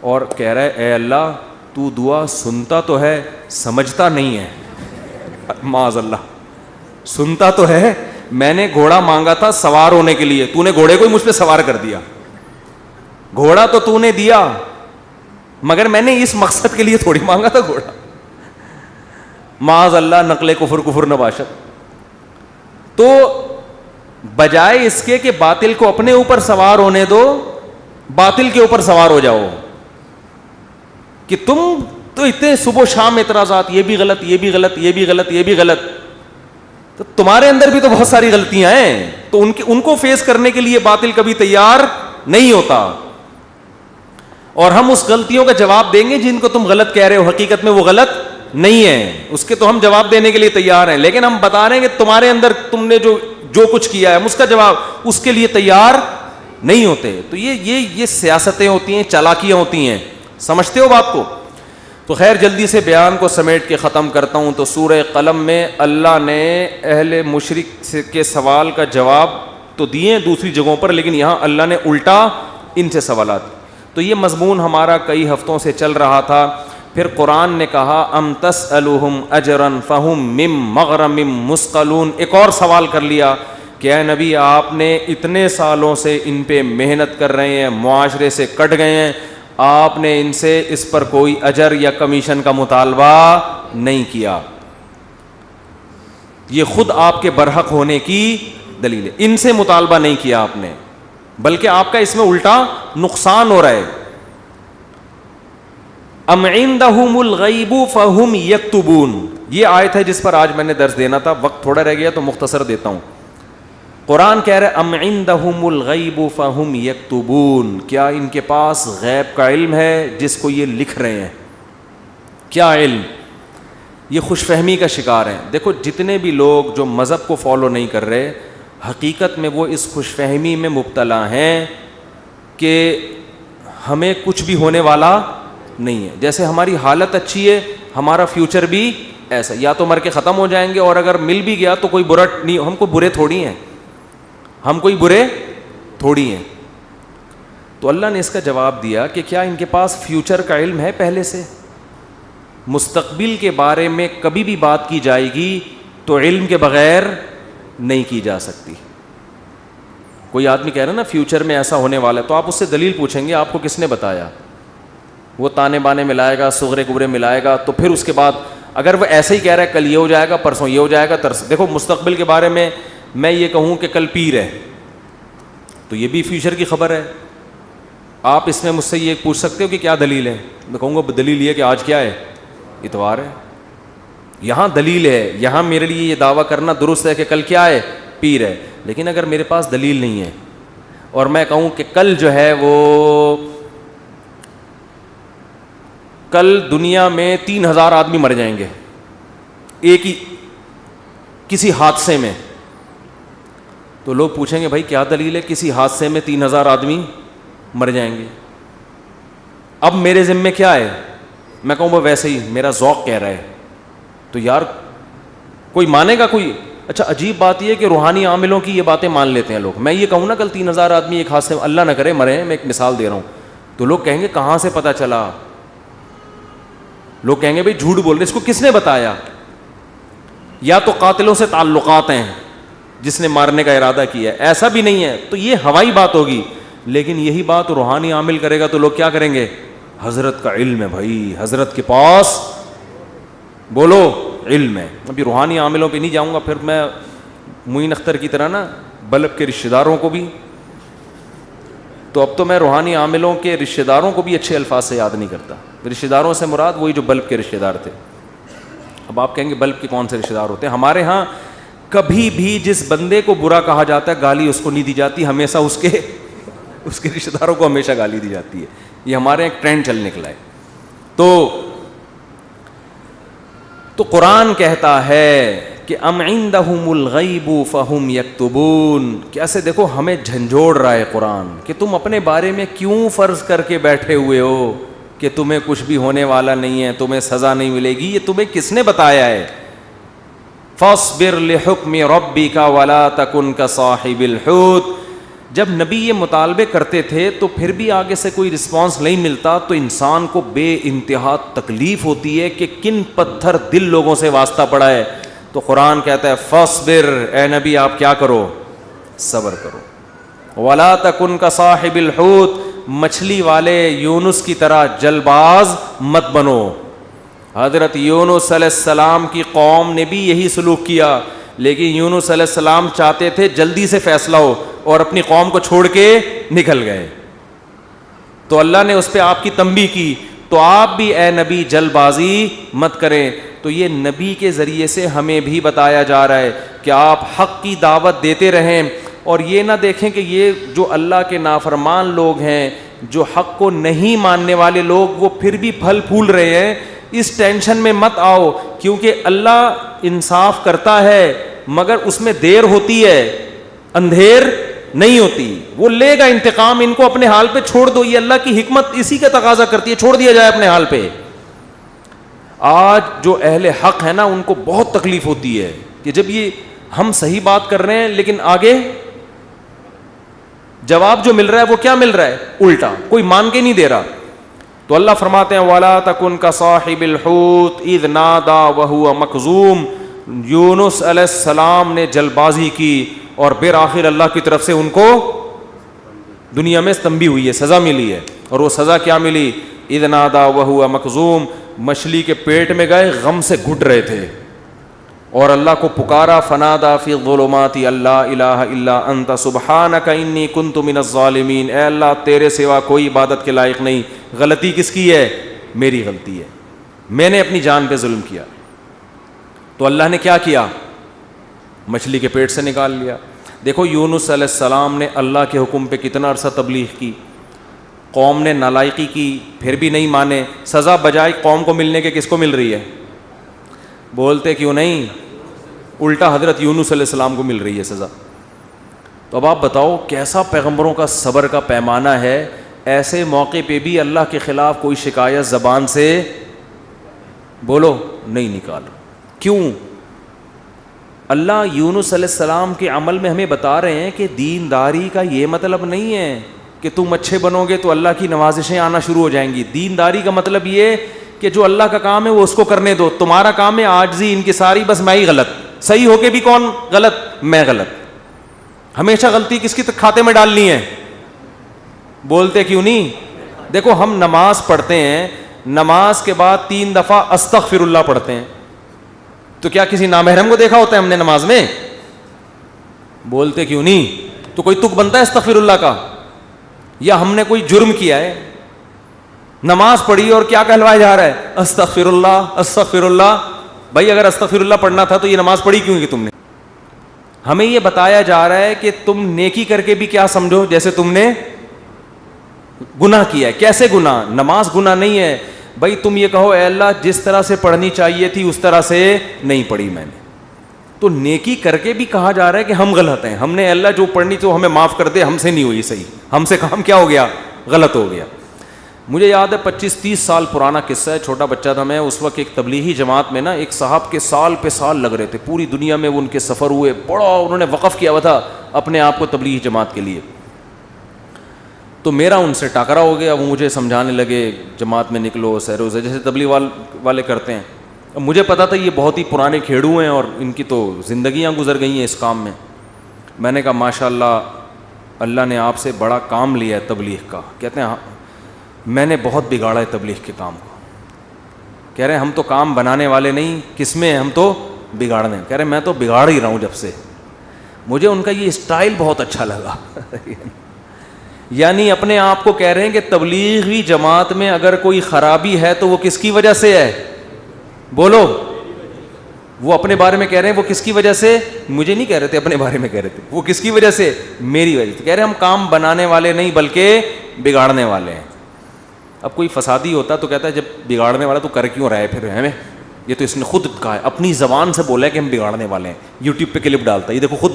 A: اور کہہ رہا ہے اے اللہ تو دعا سنتا تو ہے سمجھتا نہیں ہے. معاذ اللہ, سنتا تو ہے, میں نے گھوڑا مانگا تھا سوار ہونے کے لیے, تو نے گھوڑے کو ہی مجھ پہ سوار کر دیا. گھوڑا تو نے دیا مگر میں نے اس مقصد کے لیے تھوڑی مانگا تھا گھوڑا. معاذ اللہ, نقل کفر نباشت. تو بجائے اس کے کہ باطل کو اپنے اوپر سوار ہونے دو, باطل کے اوپر سوار ہو جاؤ کہ تم تو اتنے صبح و شام اعتراضات, یہ بھی غلط, یہ بھی غلط, یہ بھی غلط, یہ بھی غلط. تو تمہارے اندر بھی تو بہت ساری غلطیاں ہیں, تو ان کو فیس کرنے کے لیے باطل کبھی تیار نہیں ہوتا. اور ہم اس غلطیوں کا جواب دیں گے جن کو تم غلط کہہ رہے ہو, حقیقت میں وہ غلط نہیں ہے, اس کے تو ہم جواب دینے کے لیے تیار ہیں. لیکن ہم بتا رہے ہیں کہ تمہارے اندر تم نے جو کچھ کیا ہے اس کا جواب اس کے لیے تیار نہیں ہوتے. تو یہ سیاستیں ہوتی ہیں, چالاکیاں ہوتی ہیں. سمجھتے ہو بات کو؟ تو خیر جلدی سے بیان کو سمیٹ کے ختم کرتا ہوں. تو سورہ قلم میں اللہ نے اہل مشرک کے سوال کا جواب تو دیے دوسری جگہوں پر, لیکن یہاں اللہ نے الٹا ان سے سوالات. تو یہ مضمون ہمارا کئی ہفتوں سے چل رہا تھا. پھر قرآن نے کہا ام تسألہم اجرا فہم من مغرم مثقلون. ایک اور سوال کر لیا کہ اے نبی آپ نے اتنے سالوں سے ان پہ محنت کر رہے ہیں, معاشرے سے کٹ گئے ہیں, آپ نے ان سے اس پر کوئی اجر یا کمیشن کا مطالبہ نہیں کیا. یہ خود آپ کے برحق ہونے کی دلیل ہے. ان سے مطالبہ نہیں کیا آپ نے, بلکہ آپ کا اس میں الٹا نقصان ہو رہا ہے. ام عندہم الغیب فہم یکتبون, یہ آیت ہے جس پر آج میں نے درس دینا تھا, وقت تھوڑا رہ گیا تو مختصر دیتا ہوں. قرآن کہہ رہے ام عندہم الغیب فہم یکتبون, کیا ان کے پاس غیب کا علم ہے جس کو یہ لکھ رہے ہیں؟ کیا علم؟ یہ خوش فہمی کا شکار ہیں. دیکھو جتنے بھی لوگ جو مذہب کو فالو نہیں کر رہے, حقیقت میں وہ اس خوش فہمی میں مبتلا ہیں کہ ہمیں کچھ بھی ہونے والا نہیں ہے. جیسے ہماری حالت اچھی ہے ہمارا فیوچر بھی ایسا, یا تو مر کے ختم ہو جائیں گے, اور اگر مل بھی گیا تو کوئی برا نہیں, ہم کو برے تھوڑی ہیں, ہم کوئی برے تھوڑی ہیں. تو اللہ نے اس کا جواب دیا کہ کیا ان کے پاس فیوچر کا علم ہے پہلے سے؟ مستقبل کے بارے میں کبھی بھی بات کی جائے گی تو علم کے بغیر نہیں کی جا سکتی. کوئی آدمی کہہ رہا نا فیوچر میں ایسا ہونے والا ہے, تو آپ اس سے دلیل پوچھیں گے آپ کو کس نے بتایا؟ وہ تانے بانے ملائے گا, صغرے کبرے ملائے گا, تو پھر اس کے بعد اگر وہ ایسے ہی کہہ رہا ہے کل یہ ہو جائے گا, پرسوں یہ ہو جائے گا, دیکھو مستقبل کے بارے میں میں یہ کہوں کہ کل پیر ہے تو یہ بھی فیوچر کی خبر ہے. آپ اس میں مجھ سے یہ پوچھ سکتے ہو کہ کیا دلیل ہے, میں کہوں گا دلیل یہ کہ آج کیا ہے, اتوار ہے. یہاں دلیل ہے, یہاں میرے لیے یہ دعویٰ کرنا درست ہے کہ کل کیا ہے, پیر ہے. لیکن اگر میرے پاس دلیل نہیں ہے اور میں کہوں کہ کل جو ہے وہ کل دنیا میں 3000 آدمی مر جائیں گے ایک ہی کسی حادثے میں, تو لوگ پوچھیں گے بھائی کیا دلیل ہے کسی حادثے میں 3000 آدمی مر جائیں گے؟ اب میرے ذمے کیا ہے, میں کہوں وہ ویسے ہی میرا ذوق کہہ رہا ہے, تو یار کوئی مانے گا کوئی؟ اچھا عجیب بات یہ ہے کہ روحانی عاملوں کی یہ باتیں مان لیتے ہیں لوگ. میں یہ کہوں نا کل 3000 آدمی ایک حادثے میں, اللہ نہ کرے مرے ہیں, میں ایک مثال دے رہا ہوں, تو لوگ کہیں گے کہاں سے پتہ چلا؟ لوگ کہیں گے بھائی جھوٹ بول رہے, اس کو کس نے بتایا؟ یا تو قاتلوں سے تعلقات ہیں جس نے مارنے کا ارادہ کیا ہے, ایسا بھی نہیں ہے تو یہ ہوائی بات ہوگی. لیکن یہی بات روحانی عامل کرے گا تو لوگ کیا کریں گے, حضرت کا علم ہے بھائی, حضرت کے پاس بولو علم ہے. ابھی روحانی عاملوں پہ نہیں جاؤں گا, پھر میں معین اختر کی طرح نا بلب کے رشتہ داروں کو بھی, تو اب تو میں روحانی عاملوں کے رشتہ داروں کو بھی اچھے الفاظ سے یاد نہیں کرتا. رشتہ داروں سے مراد وہی جو بلب کے رشتہ دار تھے. اب آپ کہیں گے بلب کے کون سے رشتہ دار ہوتے ہیں؟ ہمارے ہاں کبھی بھی جس بندے کو برا کہا جاتا ہے گالی اس کو نہیں دی جاتی, ہمیشہ اس کے رشتہ داروں کو ہمیشہ گالی دی جاتی ہے. یہ ہمارے ایک ٹرینڈ چل نکلا ہے. تو قرآن کہتا ہے کہ ام عندہم الغیب فہم یکتبون. کیسے دیکھو ہمیں جھنجھوڑ رہا ہے قرآن کہ تم اپنے بارے میں کیوں فرض کر کے بیٹھے ہوئے ہو کہ تمہیں کچھ بھی ہونے والا نہیں ہے, تمہیں سزا نہیں ملے گی. یہ تمہیں کس نے بتایا ہے؟ فاصبر لحکم ربک ولا تکن کصاحب الحوت. جب نبی یہ مطالبے کرتے تھے تو پھر بھی آگے سے کوئی رسپانس نہیں ملتا تو انسان کو بے انتہا تکلیف ہوتی ہے کہ کن پتھر دل لوگوں سے واسطہ پڑا ہے. تو قرآن کہتا ہے فاصبر, اے نبی آپ کیا کرو, صبر کرو. ولا تکن کصاحب الحوت, مچھلی والے یونس کی طرح جل باز مت بنو. حضرت یونس علیہ السلام کی قوم نے بھی یہی سلوک کیا, لیکن یونس علیہ السلام چاہتے تھے جلدی سے فیصلہ ہو اور اپنی قوم کو چھوڑ کے نکل گئے. تو اللہ نے اس پہ آپ کی تنبیہ کی. تو آپ بھی اے نبی جلد بازی مت کریں. تو یہ نبی کے ذریعے سے ہمیں بھی بتایا جا رہا ہے کہ آپ حق کی دعوت دیتے رہیں اور یہ نہ دیکھیں کہ یہ جو اللہ کے نافرمان لوگ ہیں, جو حق کو نہیں ماننے والے لوگ, وہ پھر بھی پھل پھول رہے ہیں. اس ٹینشن میں مت آؤ, کیونکہ اللہ انصاف کرتا ہے مگر اس میں دیر ہوتی ہے, اندھیر نہیں ہوتی. وہ لے گا انتقام, ان کو اپنے حال پہ چھوڑ دو. یہ اللہ کی حکمت اسی کا تقاضا کرتی ہے, چھوڑ دیا جائے اپنے حال پہ. آج جو اہل حق ہے نا ان کو بہت تکلیف ہوتی ہے کہ جب یہ ہم صحیح بات کر رہے ہیں لیکن آگے جواب جو مل رہا ہے وہ کیا مل رہا ہے, الٹا, کوئی مان کے نہیں دے رہا. تو اللہ فرماتے ہیں وَلَا تَكُنْ كَصَاحِبِ الْحُوتِ إِذْ نَادَى وَهُوَ مَكْظُومٌ. یونس علیہ السلام نے جلد بازی کی اور بالآخر اللہ کی طرف سے ان کو دنیا میں تنبیہ ہوئی ہے, سزا ملی ہے. اور وہ سزا کیا ملی؟ اذ نادا وہو مکظوم, مچھلی کے پیٹ میں گئے, غم سے گھٹ رہے تھے اور اللہ کو پکارا. فنادا فی الظلمات اللہ الہ الا انت سبحانک انی کنت من الظالمین. اے اللہ تیرے سوا کوئی عبادت کے لائق نہیں. غلطی کس کی ہے؟ میری غلطی ہے, میں نے اپنی جان پہ ظلم کیا. تو اللہ نے کیا کیا؟ مچھلی کے پیٹ سے نکال لیا. دیکھو یونس علیہ السلام نے اللہ کے حکم پہ کتنا عرصہ تبلیغ کی, قوم نے نالائقی کی, پھر بھی نہیں مانے. سزا بجائے قوم کو ملنے کے کس کو مل رہی ہے؟ بولتے کیوں نہیں؟ الٹا حضرت یونس علیہ السلام کو مل رہی ہے سزا. تو اب آپ بتاؤ کیسا پیغمبروں کا صبر کا پیمانہ ہے. ایسے موقع پہ بھی اللہ کے خلاف کوئی شکایت زبان سے بولو نہیں نکال. کیوں؟ اللہ یونس علیہ السلام کے عمل میں ہمیں بتا رہے ہیں کہ دینداری کا یہ مطلب نہیں ہے کہ تم اچھے بنو گے تو اللہ کی نوازشیں آنا شروع ہو جائیں گی. دینداری کا مطلب یہ کہ جو اللہ کا کام ہے وہ اس کو کرنے دو. تمہارا کام ہے عاجزی انکساری, بس میں ہی غلط, صحیح ہو کے بھی کون غلط؟ میں غلط. ہمیشہ غلطی کس کی کھاتے میں ڈالنی ہے؟ بولتے کیوں نہیں؟ دیکھو ہم نماز پڑھتے ہیں, نماز کے بعد 3 دفعہ استغفر اللہ پڑھتے ہیں, تو کیا کسی نامحرم کو دیکھا ہوتا ہے ہم نے نماز میں؟ بولتے کیوں نہیں؟ تو کوئی تک بنتا ہے استغفر اللہ کا؟ یا ہم نے کوئی جرم کیا ہے, نماز پڑھی اور کیا کہلوایا جا رہا ہے؟ استغفر اللہ استغفر اللہ. بھائی اگر استغفر اللہ پڑھنا تھا تو یہ نماز پڑھی کیوں کہ تم نے؟ ہمیں یہ بتایا جا رہا ہے کہ تم نیکی کر کے بھی کیا سمجھو جیسے تم نے گناہ کیا ہے. کیسے گناہ؟ نماز گناہ نہیں ہے. بھائی تم یہ کہو اے اللہ جس طرح سے پڑھنی چاہیے تھی اس طرح سے نہیں پڑھی میں نے, تو نیکی کر کے بھی کہا جا رہا ہے کہ ہم غلط ہیں. ہم نے اللہ جو پڑھنی تو ہمیں معاف کر دے, ہم سے نہیں ہوئی صحیح, ہم سے کام کیا ہو گیا؟ غلط ہو گیا. مجھے یاد ہے 25-30 سال پرانا قصہ ہے, چھوٹا بچہ تھا میں اس وقت. ایک تبلیغی جماعت میں نا ایک صاحب کے سال پہ سال لگ رہے تھے, پوری دنیا میں وہ ان کے سفر ہوئے, بڑا انہوں نے وقف کیا ہوا تھا اپنے آپ کو تبلیغی جماعت کے لیے. تو میرا ان سے ٹاکرا ہو گیا. وہ مجھے سمجھانے لگے جماعت میں نکلو سیر و جیسے تبلیغ والے کرتے ہیں. اب مجھے پتا تھا یہ بہت ہی پرانے کھیڑو ہیں اور ان کی تو زندگیاں گزر گئی ہیں اس کام میں. میں نے کہا ماشاء اللہ اللہ نے آپ سے بڑا کام لیا ہے تبلیغ کا. کہتے ہیں میں نے بہت بگاڑا ہے تبلیغ کے کام کو. کہہ رہے ہم تو کام بنانے والے نہیں, کس میں ہم تو بگاڑنے. کہہ رہے میں تو بگاڑ ہی رہا ہوں جب سے. مجھے ان کا یہ اسٹائل بہت اچھا لگا. یعنی اپنے آپ کو کہہ رہے ہیں کہ تبلیغی جماعت میں اگر کوئی خرابی ہے تو وہ کس کی وجہ سے ہے؟ بولو. وہ اپنے بارے میں کہہ رہے ہیں وہ کس کی وجہ سے؟ مجھے نہیں کہہ رہے تھے, اپنے بارے میں کہہ رہے تھے. وہ کس کی وجہ سے؟ میری وجہ سے. کہہ رہے ہم کام بنانے والے نہیں بلکہ بگاڑنے والے ہیں. اب کوئی فسادی ہوتا تو کہتا ہے جب بگاڑنے والا تو کر کیوں رہا ہے پھر ہمیں, یہ تو اس نے خود کہا ہے, اپنی زبان سے بولا ہے کہ ہم بگاڑنے والے ہیں, یوٹیوب پہ کلپ ڈالتا ہے, یہ دیکھو خود.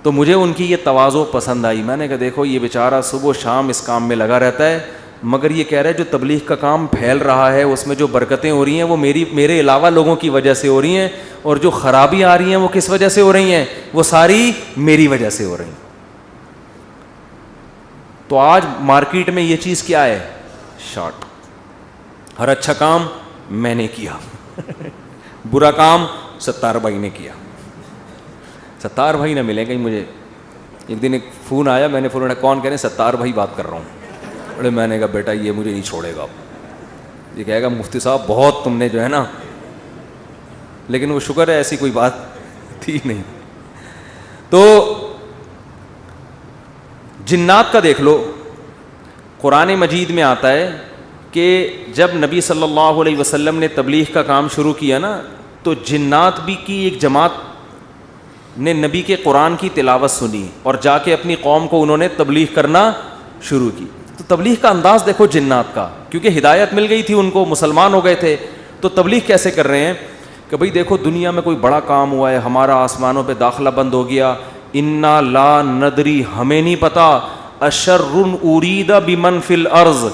A: تو مجھے ان کی یہ تواضع پسند آئی. میں نے کہا دیکھو یہ بیچارہ صبح و شام اس کام میں لگا رہتا ہے, مگر یہ کہہ رہا ہے جو تبلیغ کا کام پھیل رہا ہے اس میں جو برکتیں ہو رہی ہیں وہ میرے علاوہ لوگوں کی وجہ سے ہو رہی ہیں, اور جو خرابی آ رہی ہیں وہ کس وجہ سے ہو رہی ہیں, وہ ساری میری وجہ سے ہو رہی ہیں. تو آج مارکیٹ میں یہ چیز کیا ہے, شارٹ. ہر اچھا کام میں نے کیا, برا کام ستار بھائی نے کیا. ستار بھائی نہ ملیں گے مجھے. ایک دن ایک فون آیا, میں نے فون اٹھایا, کون کہہ رہے ہیں, ستار بھائی بات کر رہا ہوں. ارے میں نے کہا بیٹا یہ مجھے نہیں چھوڑے گا, یہ کہے گا مفتی صاحب بہت تم نے جو ہے نا, لیکن وہ شکر ہے ایسی کوئی بات تھی نہیں. تو جنات کا دیکھ لو, قرآن مجید میں آتا ہے کہ جب نبی صلی اللہ علیہ وسلم نے تبلیغ کا کام شروع کیا نا, تو جنات بھی کی ایک جماعت نے نبی کے قرآن کی تلاوت سنی اور جا کے اپنی قوم کو انہوں نے تبلیغ کرنا شروع کی. تو تبلیغ کا انداز دیکھو جنات کا, کیونکہ ہدایت مل گئی تھی ان کو, مسلمان ہو گئے تھے. تو تبلیغ کیسے کر رہے ہیں کہ بھئی دیکھو دنیا میں کوئی بڑا کام ہوا ہے, ہمارا آسمانوں پہ داخلہ بند ہو گیا, انا لا ندری, ہمیں نہیں پتا, اشر ارید بمن فی الارض,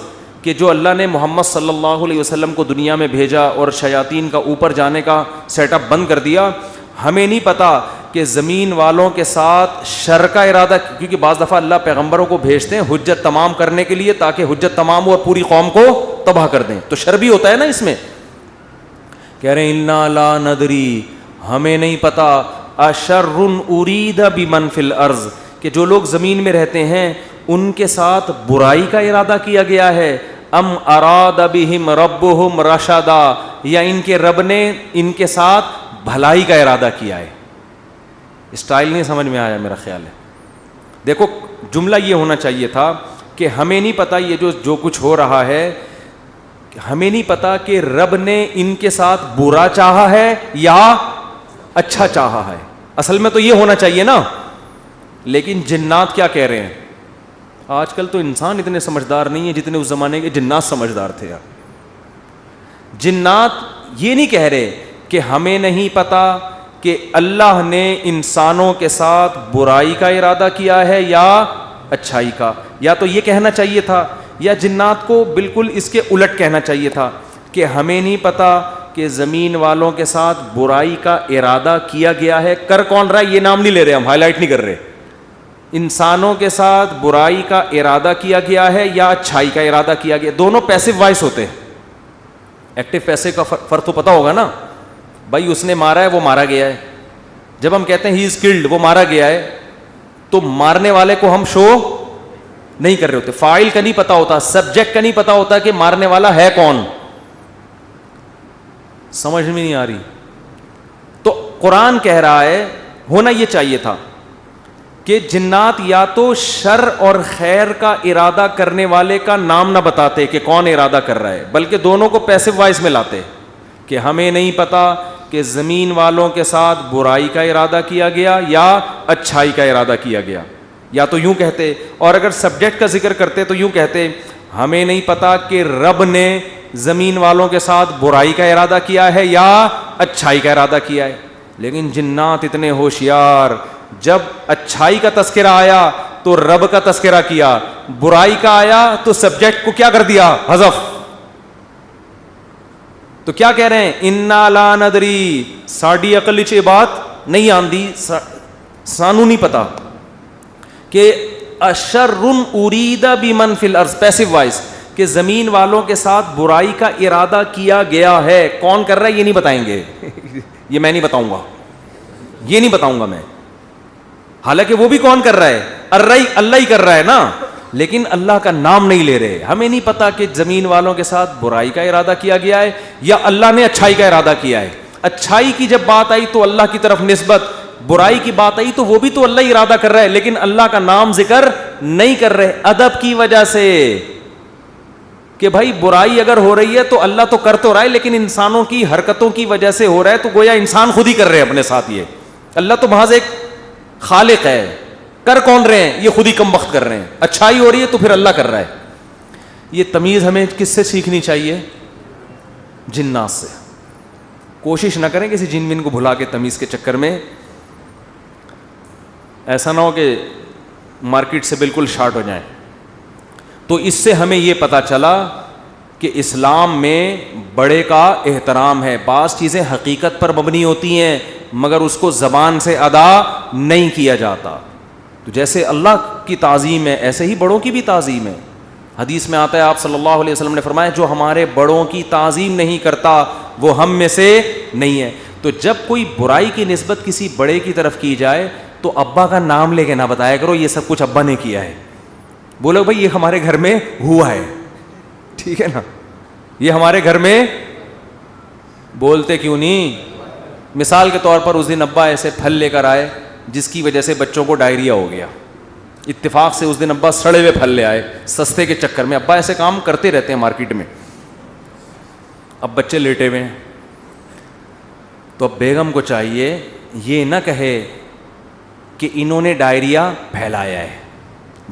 A: کہ جو اللہ نے محمد صلی اللہ علیہ وسلم کو دنیا میں بھیجا اور شیاطین کا اوپر جانے کا سیٹ اپ بند کر دیا, ہمیں نہیں پتا کہ زمین والوں کے ساتھ شر کا ارادہ, کیونکہ بعض دفعہ اللہ پیغمبروں کو بھیجتے ہیں حجت تمام کرنے کے لیے تاکہ حجت تمام ہو اور پوری قوم کو تباہ کر دیں, تو شر بھی ہوتا ہے نا اس میں. کہہ رہے ہیں انا لا ندری, ہمیں نہیں پتا, اشر ارید بمن فی الارض, کہ جو لوگ زمین میں رہتے ہیں ان کے ساتھ برائی کا ارادہ کیا گیا ہے, ام اراد بہم ربہم رشدا, یا ان کے رب نے ان کے ساتھ بھلائی کا ارادہ کیا ہے. اسٹائل نہیں سمجھ میں آیا میرا خیال ہے. دیکھو جملہ یہ ہونا چاہیے تھا کہ ہمیں نہیں پتا یہ جو کچھ ہو رہا ہے, ہمیں نہیں پتا کہ رب نے ان کے ساتھ برا چاہا ہے یا اچھا چاہا ہے. اصل میں تو یہ ہونا چاہیے نا. لیکن جنات کیا کہہ رہے ہیں, آج کل تو انسان اتنے سمجھدار نہیں ہے جتنے اس زمانے کے جنات سمجھدار تھے یار. جنات یہ نہیں کہہ رہے کہ ہمیں نہیں پتا کہ اللہ نے انسانوں کے ساتھ برائی کا ارادہ کیا ہے یا اچھائی کا, یا تو یہ کہنا چاہیے تھا, یا جنات کو بالکل اس کے الٹ کہنا چاہیے تھا کہ ہمیں نہیں پتا کہ زمین والوں کے ساتھ برائی کا ارادہ کیا گیا ہے. کر کون رہا ہے یہ نام نہیں لے رہے, ہم ہائی لائٹ نہیں کر رہے. انسانوں کے ساتھ برائی کا ارادہ کیا گیا ہے یا اچھائی کا ارادہ کیا گیا. دونوں پیسو وائس ہوتے ہیں, ایکٹیو پیسے کا فرق تو پتا ہوگا نا. بھائی اس نے مارا ہے, وہ مارا گیا ہے. جب ہم کہتے ہیں ہی از کلڈ, وہ مارا گیا ہے, تو مارنے والے کو ہم شو نہیں کر رہے ہوتے. فاعل کا نہیں پتا ہوتا, سبجیکٹ کا نہیں پتا ہوتا کہ مارنے والا ہے کون. سمجھ میں نہیں آ رہی. تو قرآن کہہ رہا ہے, ہونا یہ چاہیے تھا کہ جنات یا تو شر اور خیر کا ارادہ کرنے والے کا نام نہ بتاتے کہ کون ارادہ کر رہا ہے, بلکہ دونوں کو پیسو وائس میں لاتے کہ ہمیں نہیں پتا کہ زمین والوں کے ساتھ برائی کا ارادہ کیا گیا یا اچھائی کا ارادہ کیا گیا. یا تو یوں کہتے, اور اگر سبجیکٹ کا ذکر کرتے تو یوں کہتے ہمیں نہیں پتا کہ رب نے زمین والوں کے ساتھ برائی کا ارادہ کیا ہے یا اچھائی کا ارادہ کیا ہے. لیکن جنات اتنے ہوشیار, جب اچھائی کا تذکرہ آیا تو رب کا تذکرہ کیا, برائی کا آیا تو سبجیکٹ کو کیا کر دیا, حذف. تو کیا کہہ رہے ہیں, انا لا ندری, ساڈی عقل وچ یہ بات نہیں آندی, سانو نہیں پتا کہ اشر ارید بمن فی الارض, پیسو وائس, کہ زمین والوں کے ساتھ برائی کا ارادہ کیا گیا ہے. کون کر رہا ہے یہ نہیں بتائیں گے, یہ میں نہیں بتاؤں گا, یہ نہیں بتاؤں گا میں. حالانکہ وہ بھی کون کر رہا ہے, اللہ ہی کر رہا ہے نا, لیکن اللہ کا نام نہیں لے رہے. ہمیں نہیں پتا کہ زمین والوں کے ساتھ برائی کا ارادہ کیا گیا ہے یا اللہ نے اچھائی کا ارادہ کیا ہے. اچھائی کی جب بات آئی تو اللہ کی طرف نسبت, برائی کی بات آئی تو وہ بھی تو اللہ ہی ارادہ کر رہا ہے, لیکن اللہ کا نام ذکر نہیں کر رہے. ادب کی وجہ سے کہ بھائی برائی اگر ہو رہی ہے تو اللہ تو کر تو رہا ہے, لیکن انسانوں کی حرکتوں کی وجہ سے ہو رہا ہے, تو گویا انسان خود ہی کر رہے ہیں اپنے ساتھ. یہ اللہ تو محض ایک خالق ہے, کر کون رہے ہیں, یہ خود ہی کم وقت کر رہے ہیں. اچھائی ہو رہی ہے تو پھر اللہ کر رہا ہے. یہ تمیز ہمیں کس سے سیکھنی چاہیے, جنات سے. کوشش نہ کریں کسی جن ون کو بھلا کے تمیز کے چکر میں ایسا نہ ہو کہ مارکیٹ سے بالکل شارٹ ہو جائیں. تو اس سے ہمیں یہ پتہ چلا کہ اسلام میں بڑے کا احترام ہے. بعض چیزیں حقیقت پر مبنی ہوتی ہیں مگر اس کو زبان سے ادا نہیں کیا جاتا. تو جیسے اللہ کی تعظیم ہے ایسے ہی بڑوں کی بھی تعظیم ہے. حدیث میں آتا ہے آپ صلی اللہ علیہ وسلم نے فرمایا جو ہمارے بڑوں کی تعظیم نہیں کرتا وہ ہم میں سے نہیں ہے. تو جب کوئی برائی کی نسبت کسی بڑے کی طرف کی جائے تو ابا کا نام لے کے نہ بتایا کرو یہ سب کچھ ابا نے کیا ہے. بولو بھائی یہ ہمارے گھر میں ہوا ہے, ٹھیک ہے نا, یہ ہمارے گھر میں. بولتے کیوں نہیں؟ مثال کے طور پر اس دن ابا ایسے پھل لے کر آئے جس کی وجہ سے بچوں کو ڈائریا ہو گیا. اتفاق سے اس دن ابا سڑے ہوئے پھل لے آئے سستے کے چکر میں. ابا ایسے کام کرتے رہتے ہیں مارکیٹ میں. اب بچے لیٹے ہوئے ہیں تو اب بیگم کو چاہیے یہ نہ کہے کہ انہوں نے ڈائریا پھیلایا ہے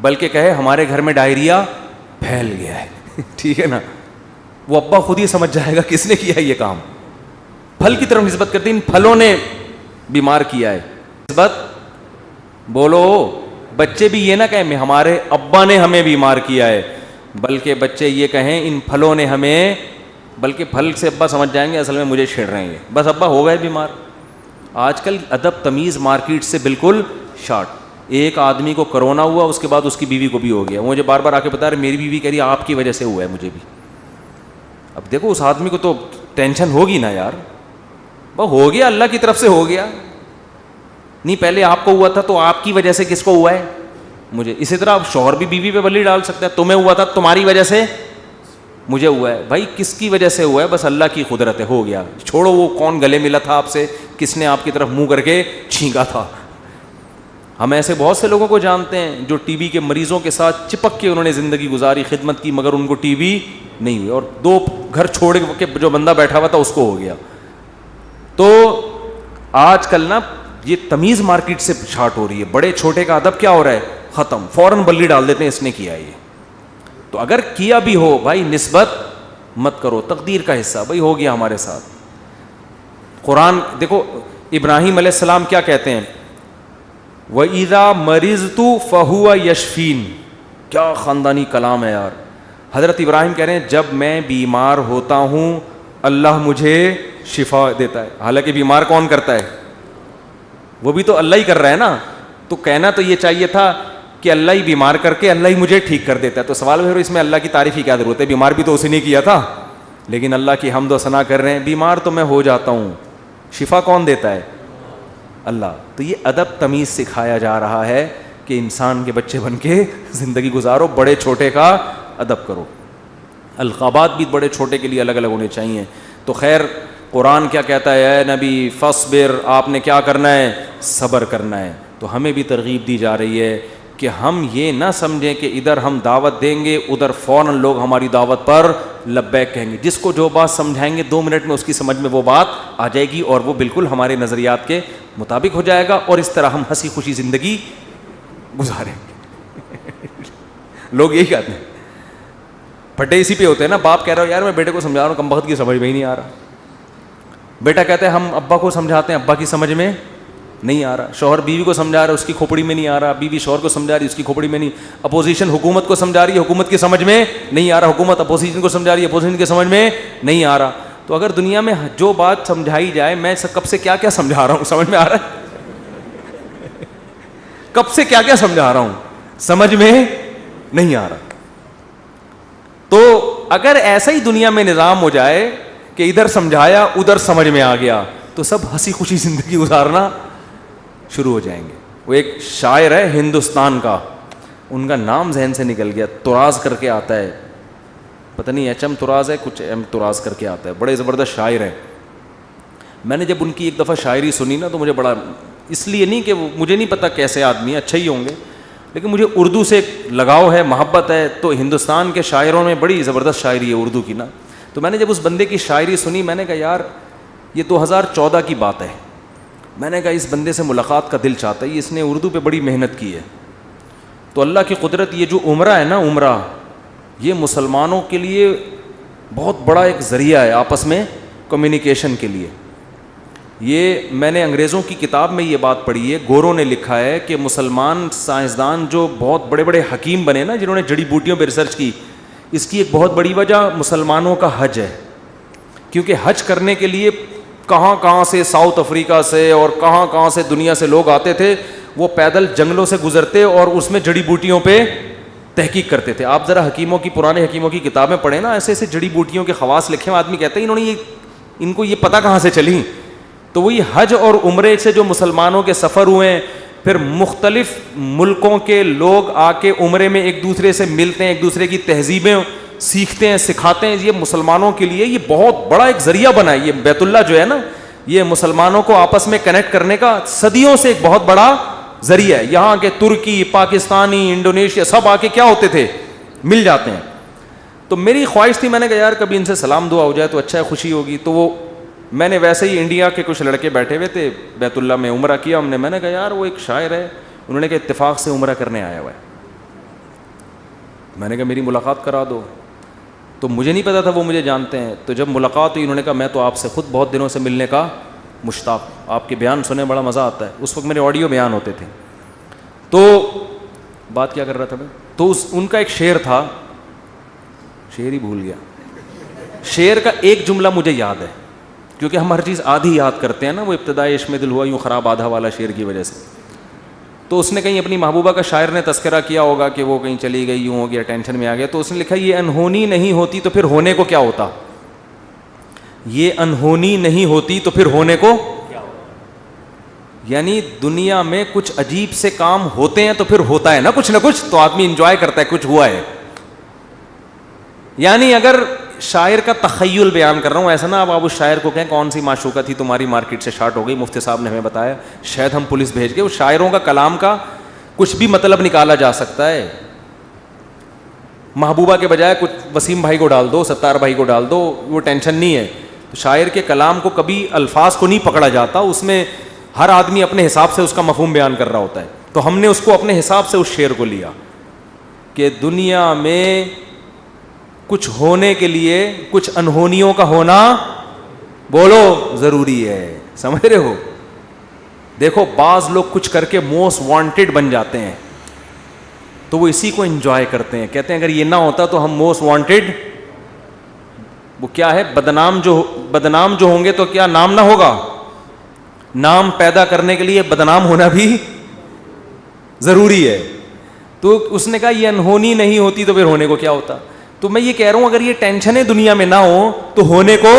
A: بلکہ کہے ہمارے گھر میں ڈائریا پھیل گیا ہے. ٹھیک ہے نا, وہ ابا خود ہی سمجھ جائے گا کس نے کیا یہ کام. پھل کی طرف نسبت کرتے ہیں, ان پھلوں نے بیمار کیا ہے. نسبت بولو, بچے بھی یہ نہ کہیں ہمارے ابا نے ہمیں بیمار کیا ہے بلکہ بچے یہ کہیں ان پھلوں نے ہمیں, بلکہ پھل سے ابا سمجھ جائیں گے اصل میں مجھے چھیڑ رہے ہیں بس ابا ہو گئے بیمار. آج کل ادب تمیز مارکیٹ سے بالکل شارٹ. ایک آدمی کو کرونا ہوا اس کے بعد اس کی بیوی کو بھی ہو گیا. مجھے بار بار آ کے بتا رہے میری بیوی کہہ رہی آپ کی وجہ سے ہوا ہے مجھے بھی. اب دیکھو اس آدمی کو تو ٹینشن ہوگی نا یار, وہ ہو گیا اللہ کی طرف سے ہو گیا. نہیں پہلے آپ کو ہوا تھا تو آپ کی وجہ سے کس کو ہوا ہے مجھے. اسی طرح شوہر بھی بیوی پہ بلی ڈال سکتا ہے تمہیں ہوا تھا تمہاری وجہ سے مجھے ہوا ہے. بھائی کس کی وجہ سے ہوا ہے, بس اللہ کی قدرت ہے, ہو گیا. چھوڑو وہ کون گلے ملا تھا آپ سے, کس نے آپ کی طرف منہ کر کے چھینکا تھا. ہم ایسے بہت سے لوگوں کو جانتے ہیں جو ٹی بی کے مریضوں کے ساتھ چپک کے انہوں نے زندگی گزاری, خدمت کی, مگر ان کو ٹی بی نہیں ہوئی, اور 2 گھر چھوڑ کے جو بندہ بیٹھا ہوا تھا اس کو ہو گیا. تو آج کل نا یہ تمیز مارکیٹ سے شارٹ ہو رہی ہے. بڑے چھوٹے کا ادب کیا ہو رہا ہے, ختم. فوراً بلی ڈال دیتے ہیں اس نے کیا یہ. تو اگر کیا بھی ہو بھائی نسبت مت کرو, تقدیر کا حصہ بھائی ہو گیا ہمارے ساتھ. قرآن دیکھو ابراہیم علیہ السلام کیا کہتے ہیں, وَإِذَا مَرِضْتُ فَهُوَ يَشْفِينِ. کیا خاندانی کلام ہے یار. حضرت ابراہیم کہہ رہے ہیں جب میں بیمار ہوتا ہوں اللہ مجھے شفا دیتا ہے. حالانکہ بیمار کون کرتا ہے, وہ بھی تو اللہ ہی کر رہا ہے نا. تو کہنا تو یہ چاہیے تھا کہ اللہ ہی بیمار کر کے اللہ ہی مجھے ٹھیک کر دیتا ہے. تو سوال ہے اس میں اللہ کی تعریف کی کیا ضرورت ہے, بیمار بھی تو اسی نے کیا تھا. لیکن اللہ کی حمد و ثنا کر رہے ہیں, بیمار تو میں ہو جاتا ہوں, شفا کون دیتا ہے, اللہ. تو یہ ادب تمیز سکھایا جا رہا ہے کہ انسان کے بچے بن کے زندگی گزارو, بڑے چھوٹے کا ادب کرو. القابات بھی بڑے چھوٹے کے لیے الگ الگ ہونے چاہیے. تو خیر قرآن کیا کہتا ہے, اے نبی فصبر, آپ نے کیا کرنا ہے, صبر کرنا ہے. تو ہمیں بھی ترغیب دی جا رہی ہے کہ ہم یہ نہ سمجھیں کہ ادھر ہم دعوت دیں گے ادھر فوراً لوگ ہماری دعوت پر لبیک کہیں گے. جس کو جو بات سمجھائیں گے 2 منٹ میں اس کی سمجھ میں وہ بات آ جائے گی اور وہ بالکل ہمارے نظریات کے مطابق ہو جائے گا, اور اس طرح ہم ہنسی خوشی زندگی گزاریں گے. لوگ یہی کہتے ہیں, پھٹے اسی پہ ہوتے ہیں نا. باپ کہہ رہا ہو یار میں بیٹے کو سمجھا رہا ہوں, کم وقت کی سمجھ میں ہی نہیں آ رہا. بیٹا کہتا ہے ہم ابا کو سمجھاتے ہیں, ابا کی سمجھ میں نہیں آ رہا. شوہر بیوی کو سمجھا رہا ہے, اس کی کھوپڑی میں نہیں آ رہا. بیوی شوہر کو سمجھا رہی ہے, اس کی کھوپڑی میں نہیں. اپوزیشن حکومت کو سمجھا رہی ہے, حکومت کی سمجھ میں نہیں آ رہا. حکومت اپوزیشن کو سمجھا رہی ہے, اپوزیشن کی سمجھ میں نہیں آ رہا. تو اگر دنیا میں جو بات سمجھائی جائے, میں کب سے کیا کیا سمجھا رہا ہوں سمجھ میں آ رہا ہے, کب سے کیا کیا سمجھا رہا ہوں سمجھ میں نہیں آ رہا. تو اگر ایسا ہی دنیا میں نظام ہو جائے کہ ادھر سمجھایا ادھر سمجھ میں آ گیا تو سب ہنسی خوشی زندگی گزارنا شروع ہو جائیں گے. وہ ایک شاعر ہے ہندوستان کا, ان کا نام ذہن سے نکل گیا, تراز کر کے آتا ہے, پتہ نہیں ایچ ایم تراز ہے, کچھ ایم تراز کر کے آتا ہے, بڑے زبردست شاعر ہیں. میں نے جب ان کی ایک دفعہ شاعری سنی نا تو مجھے بڑا, اس لیے نہیں کہ مجھے نہیں پتہ کیسے آدمی ہیں, اچھے ہی ہوں گے, لیکن مجھے اردو سے لگاؤ ہے, محبت ہے. تو ہندوستان کے شاعروں میں بڑی زبردست شاعری ہے اردو کی نا. تو میں نے جب اس بندے کی شاعری سنی میں نے کہا یار یہ 2014 کی بات ہے. میں نے کہا اس بندے سے ملاقات کا دل چاہتا ہے, اس نے اردو پہ بڑی محنت کی ہے. تو اللہ کی قدرت, یہ جو عمرہ ہے نا, عمرہ یہ مسلمانوں کے لیے بہت بڑا ایک ذریعہ ہے آپس میں کمیونیکیشن کے لیے. یہ میں نے انگریزوں کی کتاب میں یہ بات پڑھی ہے, گوروں نے لکھا ہے کہ مسلمان سائنسدان جو بہت بڑے بڑے حکیم بنے نا, جنہوں نے جڑی بوٹیوں پہ ریسرچ کی, اس کی ایک بہت بڑی وجہ مسلمانوں کا حج ہے. کیونکہ حج کرنے کے لیے کہاں کہاں سے, ساؤتھ افریقہ سے اور کہاں کہاں سے دنیا سے لوگ آتے تھے. وہ پیدل جنگلوں سے گزرتے اور اس میں جڑی بوٹیوں پہ تحقیق کرتے تھے. آپ ذرا حکیموں کی, پرانے حکیموں کی کتابیں پڑھیں نا, ایسے ایسے جڑی بوٹیوں کے خواص لکھے ہیں, آدمی کہتے ہیں انہوں نے ان کو یہ پتہ کہاں سے چلی. تو وہی حج اور عمرے سے جو مسلمانوں کے سفر ہوئے ہیں, پھر مختلف ملکوں کے لوگ آ کے عمرے میں ایک دوسرے سے ملتے ہیں, ایک دوسرے کی تہذیبیں سیکھتے ہیں, سکھاتے ہیں. یہ مسلمانوں کے لیے یہ بہت بڑا ایک ذریعہ بنا ہے. یہ بیت اللہ جو ہے نا, یہ مسلمانوں کو آپس میں کنیکٹ کرنے کا صدیوں سے ایک بہت بڑا ذریعہ ہے. یہاں کے ترکی, پاکستانی, انڈونیشیا سب آ کے کیا ہوتے تھے, مل جاتے ہیں. تو میری خواہش تھی, میں نے کہا یار کبھی ان سے سلام دعا ہو جائے تو اچھا ہے, خوشی ہوگی. تو وہ میں نے ویسے ہی, انڈیا کے کچھ لڑکے بیٹھے ہوئے تھے بیت اللہ میں, عمرہ کیا ہم نے. میں نے کہا یار وہ ایک شاعر ہے, انہوں نے کہا اتفاق سے عمرہ کرنے آیا ہوا ہے. میں نے کہا میری ملاقات کرا دو. تو مجھے نہیں پتا تھا وہ مجھے جانتے ہیں. تو جب ملاقات ہوئی, انہوں نے کہا میں تو آپ سے خود بہت دنوں سے ملنے کا مشتاق, آپ کے بیان سننے بڑا مزہ آتا ہے. اس وقت میرے آڈیو بیان ہوتے تھے. تو بات کیا کر رہا تھا میں, تو ان کا ایک شعر تھا, شعر ہی بھول گیا. شعر کا ایک جملہ مجھے یاد ہے, کیونکہ ہم ہر چیز آدھی یاد کرتے ہیں نا, وہ ابتدائی عشق میں دل ہوا یوں خراب آدھا والا شعر کی وجہ سے. تو اس نے کہیں اپنی محبوبہ کا, شاعر نے تذکرہ کیا ہوگا کہ وہ کہیں چلی گئی, یوں ہو گیا, ٹینشن میں آ گیا. تو اس نے لکھا یہ انہونی نہیں ہوتی تو پھر ہونے کو کیا ہوتا, یہ انہونی نہیں ہوتی تو پھر ہونے کو, یعنی دنیا میں کچھ عجیب سے کام ہوتے ہیں تو پھر ہوتا ہے نا کچھ نہ کچھ, تو آدمی انجوائے کرتا ہے کچھ ہوا ہے. یعنی اگر شاعر کا تخیل بیان کر رہا ہوں, ایسا نا اب اس شاعر کو کہیں کون سی معشوقہ تھی تمہاری مارکیٹ سے شارٹ ہو گئی, مفتی صاحب نے ہمیں بتایا, شاید ہم پولیس بھیج کے. اس شاعروں کا کلام کا کچھ بھی مطلب نکالا جا سکتا ہے. محبوبہ کے بجائے کچھ وسیم بھائی کو ڈال دو, ستار بھائی کو ڈال دو, وہ ٹینشن نہیں ہے. تو شاعر کے کلام کو کبھی الفاظ کو نہیں پکڑا جاتا, اس میں ہر آدمی اپنے حساب سے اس کا مفہوم بیان کر رہا ہوتا ہے. تو ہم نے اس کو اپنے حساب سے اس شعر کو لیا کہ دنیا میں کچھ ہونے کے لیے کچھ انہونیوں کا ہونا, بولو, ضروری ہے. سمجھ رہے ہو؟ دیکھو بعض لوگ کچھ کر کے موسٹ وانٹیڈ بن جاتے ہیں, تو وہ اسی کو انجوائے کرتے ہیں. کہتے ہیں اگر یہ نہ ہوتا تو ہم موسٹ وانٹیڈ, وہ کیا ہے, بدنام جو ہوں گے تو کیا نام نہ ہوگا. نام پیدا کرنے کے لیے بدنام ہونا بھی ضروری ہے. تو اس نے کہا یہ انہونی نہیں ہوتی تو پھر ہونے کو کیا ہوتا. تو میں یہ کہہ رہا ہوں اگر یہ ٹینشنیں دنیا میں نہ ہو تو ہونے کو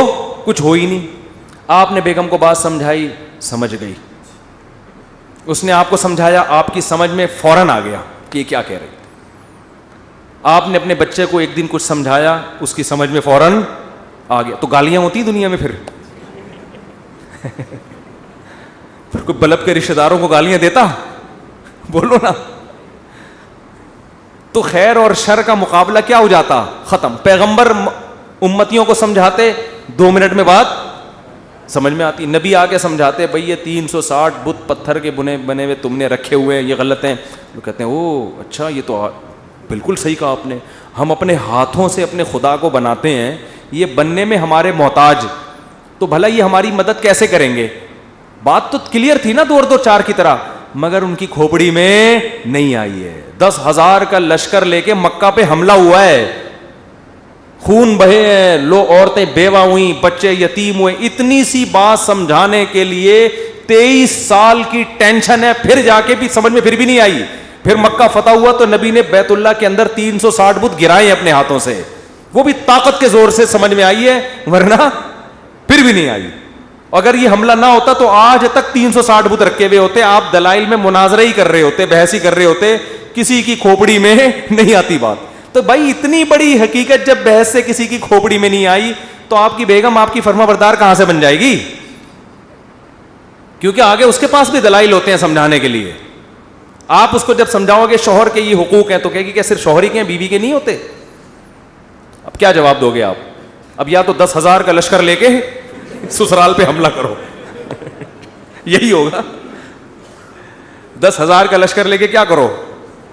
A: کچھ ہو ہی نہیں. آپ نے بیگم کو بات سمجھائی, سمجھ گئی. اس نے آپ کو سمجھایا, آپ کی سمجھ میں فوراً آ گیا کہ یہ کیا کہہ رہے. آپ نے اپنے بچے کو ایک دن کچھ سمجھایا, اس کی سمجھ میں فوراً آ گیا. تو گالیاں ہوتی دنیا میں پھر کوئی بلب کے رشتہ داروں کو گالیاں دیتا, بولو نا. تو خیر اور شر کا مقابلہ کیا ہو جاتا, ختم. پیغمبر امتیوں کو سمجھاتے, 2 منٹ میں بات سمجھ میں آتی. نبی آ کے سمجھاتے, بھئی یہ 360 بت پتھر کے بنے ہوئے تم نے رکھے ہوئے ہیں, یہ غلط ہیں. وہ کہتے ہیں او اچھا, یہ تو بالکل صحیح کہا آپ نے. ہم اپنے ہاتھوں سے اپنے خدا کو بناتے ہیں, یہ بننے میں ہمارے محتاج, تو بھلا یہ ہماری مدد کیسے کریں گے. بات تو کلیئر تھی نا 2-4 کی طرح, مگر ان کی کھوپڑی میں نہیں آئی ہے. 10,000 کا لشکر لے کے مکہ پہ حملہ ہوا ہے, خون بہے ہیں, عورتیں بیوہ ہوئیں, بچے یتیم ہوئے. اتنی سی بات سمجھانے کے لیے 23 سال کی ٹینشن ہے, پھر جا کے بھی سمجھ میں پھر بھی نہیں آئی. پھر مکہ فتح ہوا تو نبی نے بیت اللہ کے اندر 360 بت گرائے اپنے ہاتھوں سے, وہ بھی طاقت کے زور سے سمجھ میں آئی ہے, ورنہ پھر بھی نہیں آئی. اگر یہ حملہ نہ ہوتا تو آج تک 360 بت رکھے ہوئے ہوتے, آپ دلائل میں مناظرہ ہی کر رہے ہوتے, بحث ہی کر رہے ہوتے, کسی کی کھوپڑی میں نہیں آتی بات. تو بھائی اتنی بڑی حقیقت جب بحث سے کسی کی کھوپڑی میں نہیں آئی تو آپ کی بیگم آپ کی فرما بردار کہاں سے بن جائے گی, کیونکہ آگے اس کے پاس بھی دلائل ہوتے ہیں سمجھانے کے لیے. آپ اس کو جب سمجھاؤ گے شوہر کے یہ حقوق ہیں تو کہے گی کہ صرف شوہر ہی کے ہیں, بیوی کے نہیں ہوتے. اب کیا جواب دو گے آپ؟ اب یا تو 10,000 کا لشکر لے کے سسرال پہ حملہ کرو یہی ہوگا. 10,000 کا لشکر لے کے کیا کرو,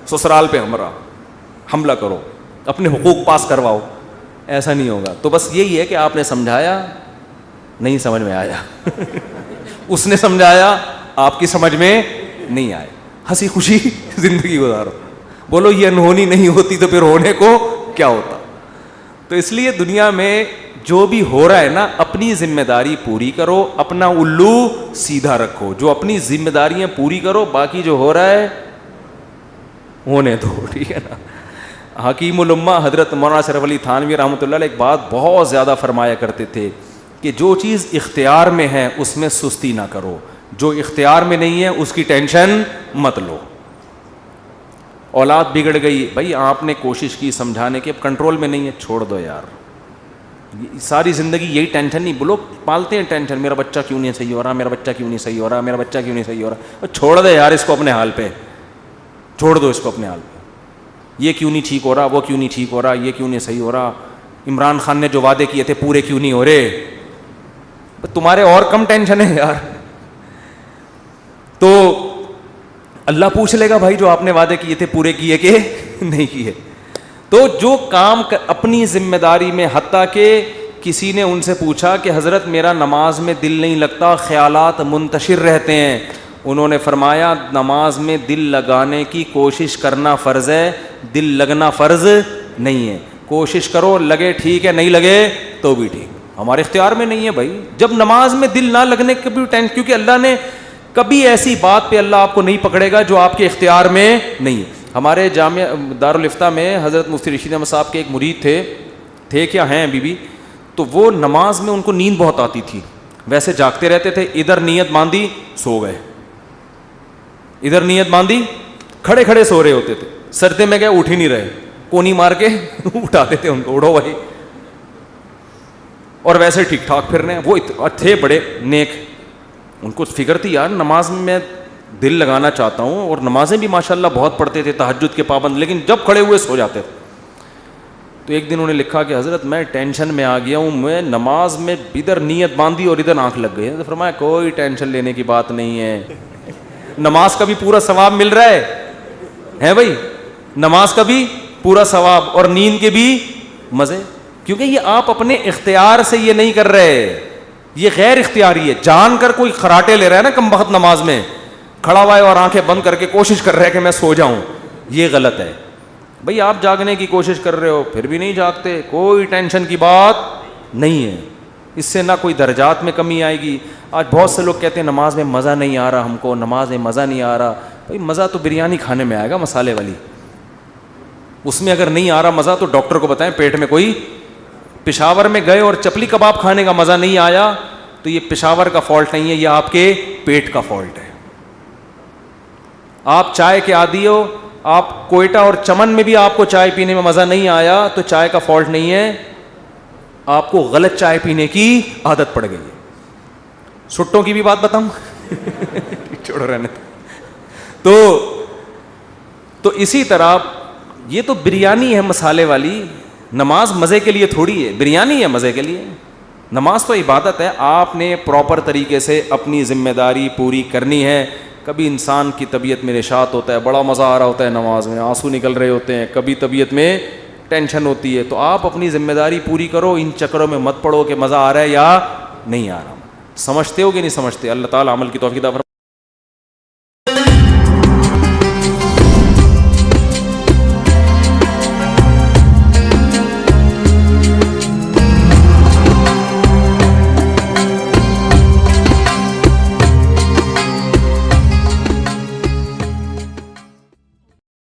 A: سسرال پہ حملہ کرو, اپنے حقوق پاس کرواؤ. ایسا نہیں ہوگا. تو بس یہی ہے کہ آپ نے سمجھایا, نہیں سمجھ میں آیا, اس نے سمجھایا, آپ کی سمجھ میں نہیں آئے, ہنسی خوشی زندگی گزارو. بولو یہ انہونی نہیں ہوتی تو پھر ہونے کو کیا ہوتا. تو اس لیے دنیا میں جو بھی ہو رہا ہے نا, اپنی ذمہ داری پوری کرو, اپنا الو سیدھا رکھو. جو اپنی ذمہ داریاں پوری کرو, باقی جو ہو رہا ہے ہونے دو, ٹھیک ہے نا. حکیم الامہ حضرت مولانا اشرف علی تھانوی رحمۃ اللہ علیہ ایک بات بہت زیادہ فرمایا کرتے تھے کہ جو چیز اختیار میں ہے اس میں سستی نہ کرو, جو اختیار میں نہیں ہے اس کی ٹینشن مت لو. اولاد بگڑ گئی, بھائی آپ نے کوشش کی سمجھانے کی, اب کنٹرول میں نہیں ہے, چھوڑ دو یار. ساری زندگی یہی ٹینشن نہیں, لوگ پالتے ہیں ٹینشن, میرا بچہ کیوں نہیں صحیح ہو رہا, میرا بچہ کیوں نہیں صحیح ہو رہا, میرا بچہ کیوں نہیں صحیح ہو رہا. چھوڑ دے یار اس کو اپنے حال پہ, چھوڑ دو اس کو اپنے حال پہ. یہ کیوں نہیں ٹھیک ہو رہا, وہ کیوں نہیں ٹھیک ہو رہا, یہ کیوں نہیں صحیح ہو رہا, عمران خان نے جو وعدے کیے تھے پورے کیوں نہیں ہو رہے. تمہارے اور کم ٹینشن ہے یار. تو اللہ پوچھ لے گا بھائی جو آپ نے وعدے کیے تھے پورے کیے کہ نہیں کیے. تو جو کام اپنی ذمہ داری میں, حتیٰ کہ کسی نے ان سے پوچھا کہ حضرت میرا نماز میں دل نہیں لگتا, خیالات منتشر رہتے ہیں. انہوں نے فرمایا نماز میں دل لگانے کی کوشش کرنا فرض ہے, دل لگنا فرض نہیں ہے. کوشش کرو, لگے ٹھیک ہے, نہیں لگے تو بھی ٹھیک, ہمارے اختیار میں نہیں ہے بھائی. جب نماز میں دل نہ لگنے کے بھی ٹینشن, کیونکہ اللہ نے کبھی ایسی بات پہ اللہ آپ کو نہیں پکڑے گا جو آپ کے اختیار میں نہیں ہے. ہمارے جامعہ دارالفتہ میں حضرت مفتی رشید احمد صاحب کے ایک مرید تھے کیا ہیں ابھی بھی, تو وہ نماز میں ان کو نیند بہت آتی تھی, ویسے جاگتے رہتے تھے, ادھر نیت باندھی سو گئے, ادھر نیت باندھی کھڑے کھڑے سو رہے ہوتے تھے, سردے میں گئے اٹھ ہی نہیں رہے, کونی مار کے اٹھاتے تھے ان کو, اڑو بھائی, اور ویسے ٹھیک ٹھاک پھر رہے ہیں. وہ تھے بڑے نیک, ان کو فکر تھی یار نماز میں دل لگانا چاہتا ہوں, اور نمازیں بھی ماشاءاللہ بہت پڑھتے تھے, تہجد کے پابند, لیکن جب کھڑے ہوئے سو جاتے تھے. تو ایک دن انہوں نے لکھا کہ حضرت میں ٹینشن میں آ گیا ہوں, میں نماز میں ادھر نیت باندھی اور ادھر آنکھ لگ گئی. تو فرمایا کوئی ٹینشن لینے کی بات نہیں ہے, نماز کا بھی پورا ثواب مل رہا ہے بھائی, نماز کا بھی پورا ثواب اور نیند کے بھی مزے, کیونکہ یہ آپ اپنے اختیار سے یہ نہیں کر رہے, یہ غیر اختیاری ہے. جان کر کوئی خراٹے لے رہا ہے نا کم بخت, نماز میں کھڑا ہوا ہے اور آنکھیں بند کر کے کوشش کر رہا ہے کہ میں سو جاؤں, یہ غلط ہے. بھئی آپ جاگنے کی کوشش کر رہے ہو پھر بھی نہیں جاگتے, کوئی ٹینشن کی بات نہیں ہے, اس سے نہ کوئی درجات میں کمی آئے گی. آج بہت سے لوگ کہتے ہیں نماز میں مزہ نہیں آ رہا, ہم کو نماز میں مزہ نہیں آ رہا. بھئی مزہ تو بریانی کھانے میں آئے گا مسالے والی, اس میں اگر نہیں آ رہا مزہ تو ڈاکٹر کو بتائیں پیٹ میں کوئی, پشاور میں گئے اور چپلی کباب کھانے کا مزہ نہیں آیا تو یہ پشاور کا فالٹ نہیں ہے, یہ آپ کے پیٹ کا فالٹ ہے. آپ چائے کے عادی ہو, آپ کوئٹہ اور چمن میں بھی آپ کو چائے پینے میں مزہ نہیں آیا تو چائے کا فالٹ نہیں ہے, آپ کو غلط چائے پینے کی عادت پڑ گئی ہے. سٹوں کی بھی بات بتاؤں چھوڑو رہنے. تو اسی طرح یہ تو بریانی ہے مسالے والی, نماز مزے کے لیے تھوڑی ہے, بریانی ہے مزے کے لیے. نماز تو عبادت ہے, آپ نے پراپر طریقے سے اپنی ذمہ داری پوری کرنی ہے. کبھی انسان کی طبیعت میں نشاط ہوتا ہے, بڑا مزہ آ رہا ہوتا ہے نماز میں, آنسو نکل رہے ہوتے ہیں, کبھی طبیعت میں ٹینشن ہوتی ہے, تو آپ اپنی ذمہ داری پوری کرو, ان چکروں میں مت پڑو کہ مزہ آ رہا ہے یا نہیں آ رہا. سمجھتے ہو کہ نہیں سمجھتے؟ اللہ تعالیٰ عمل کی توفیق عطا فرمائے.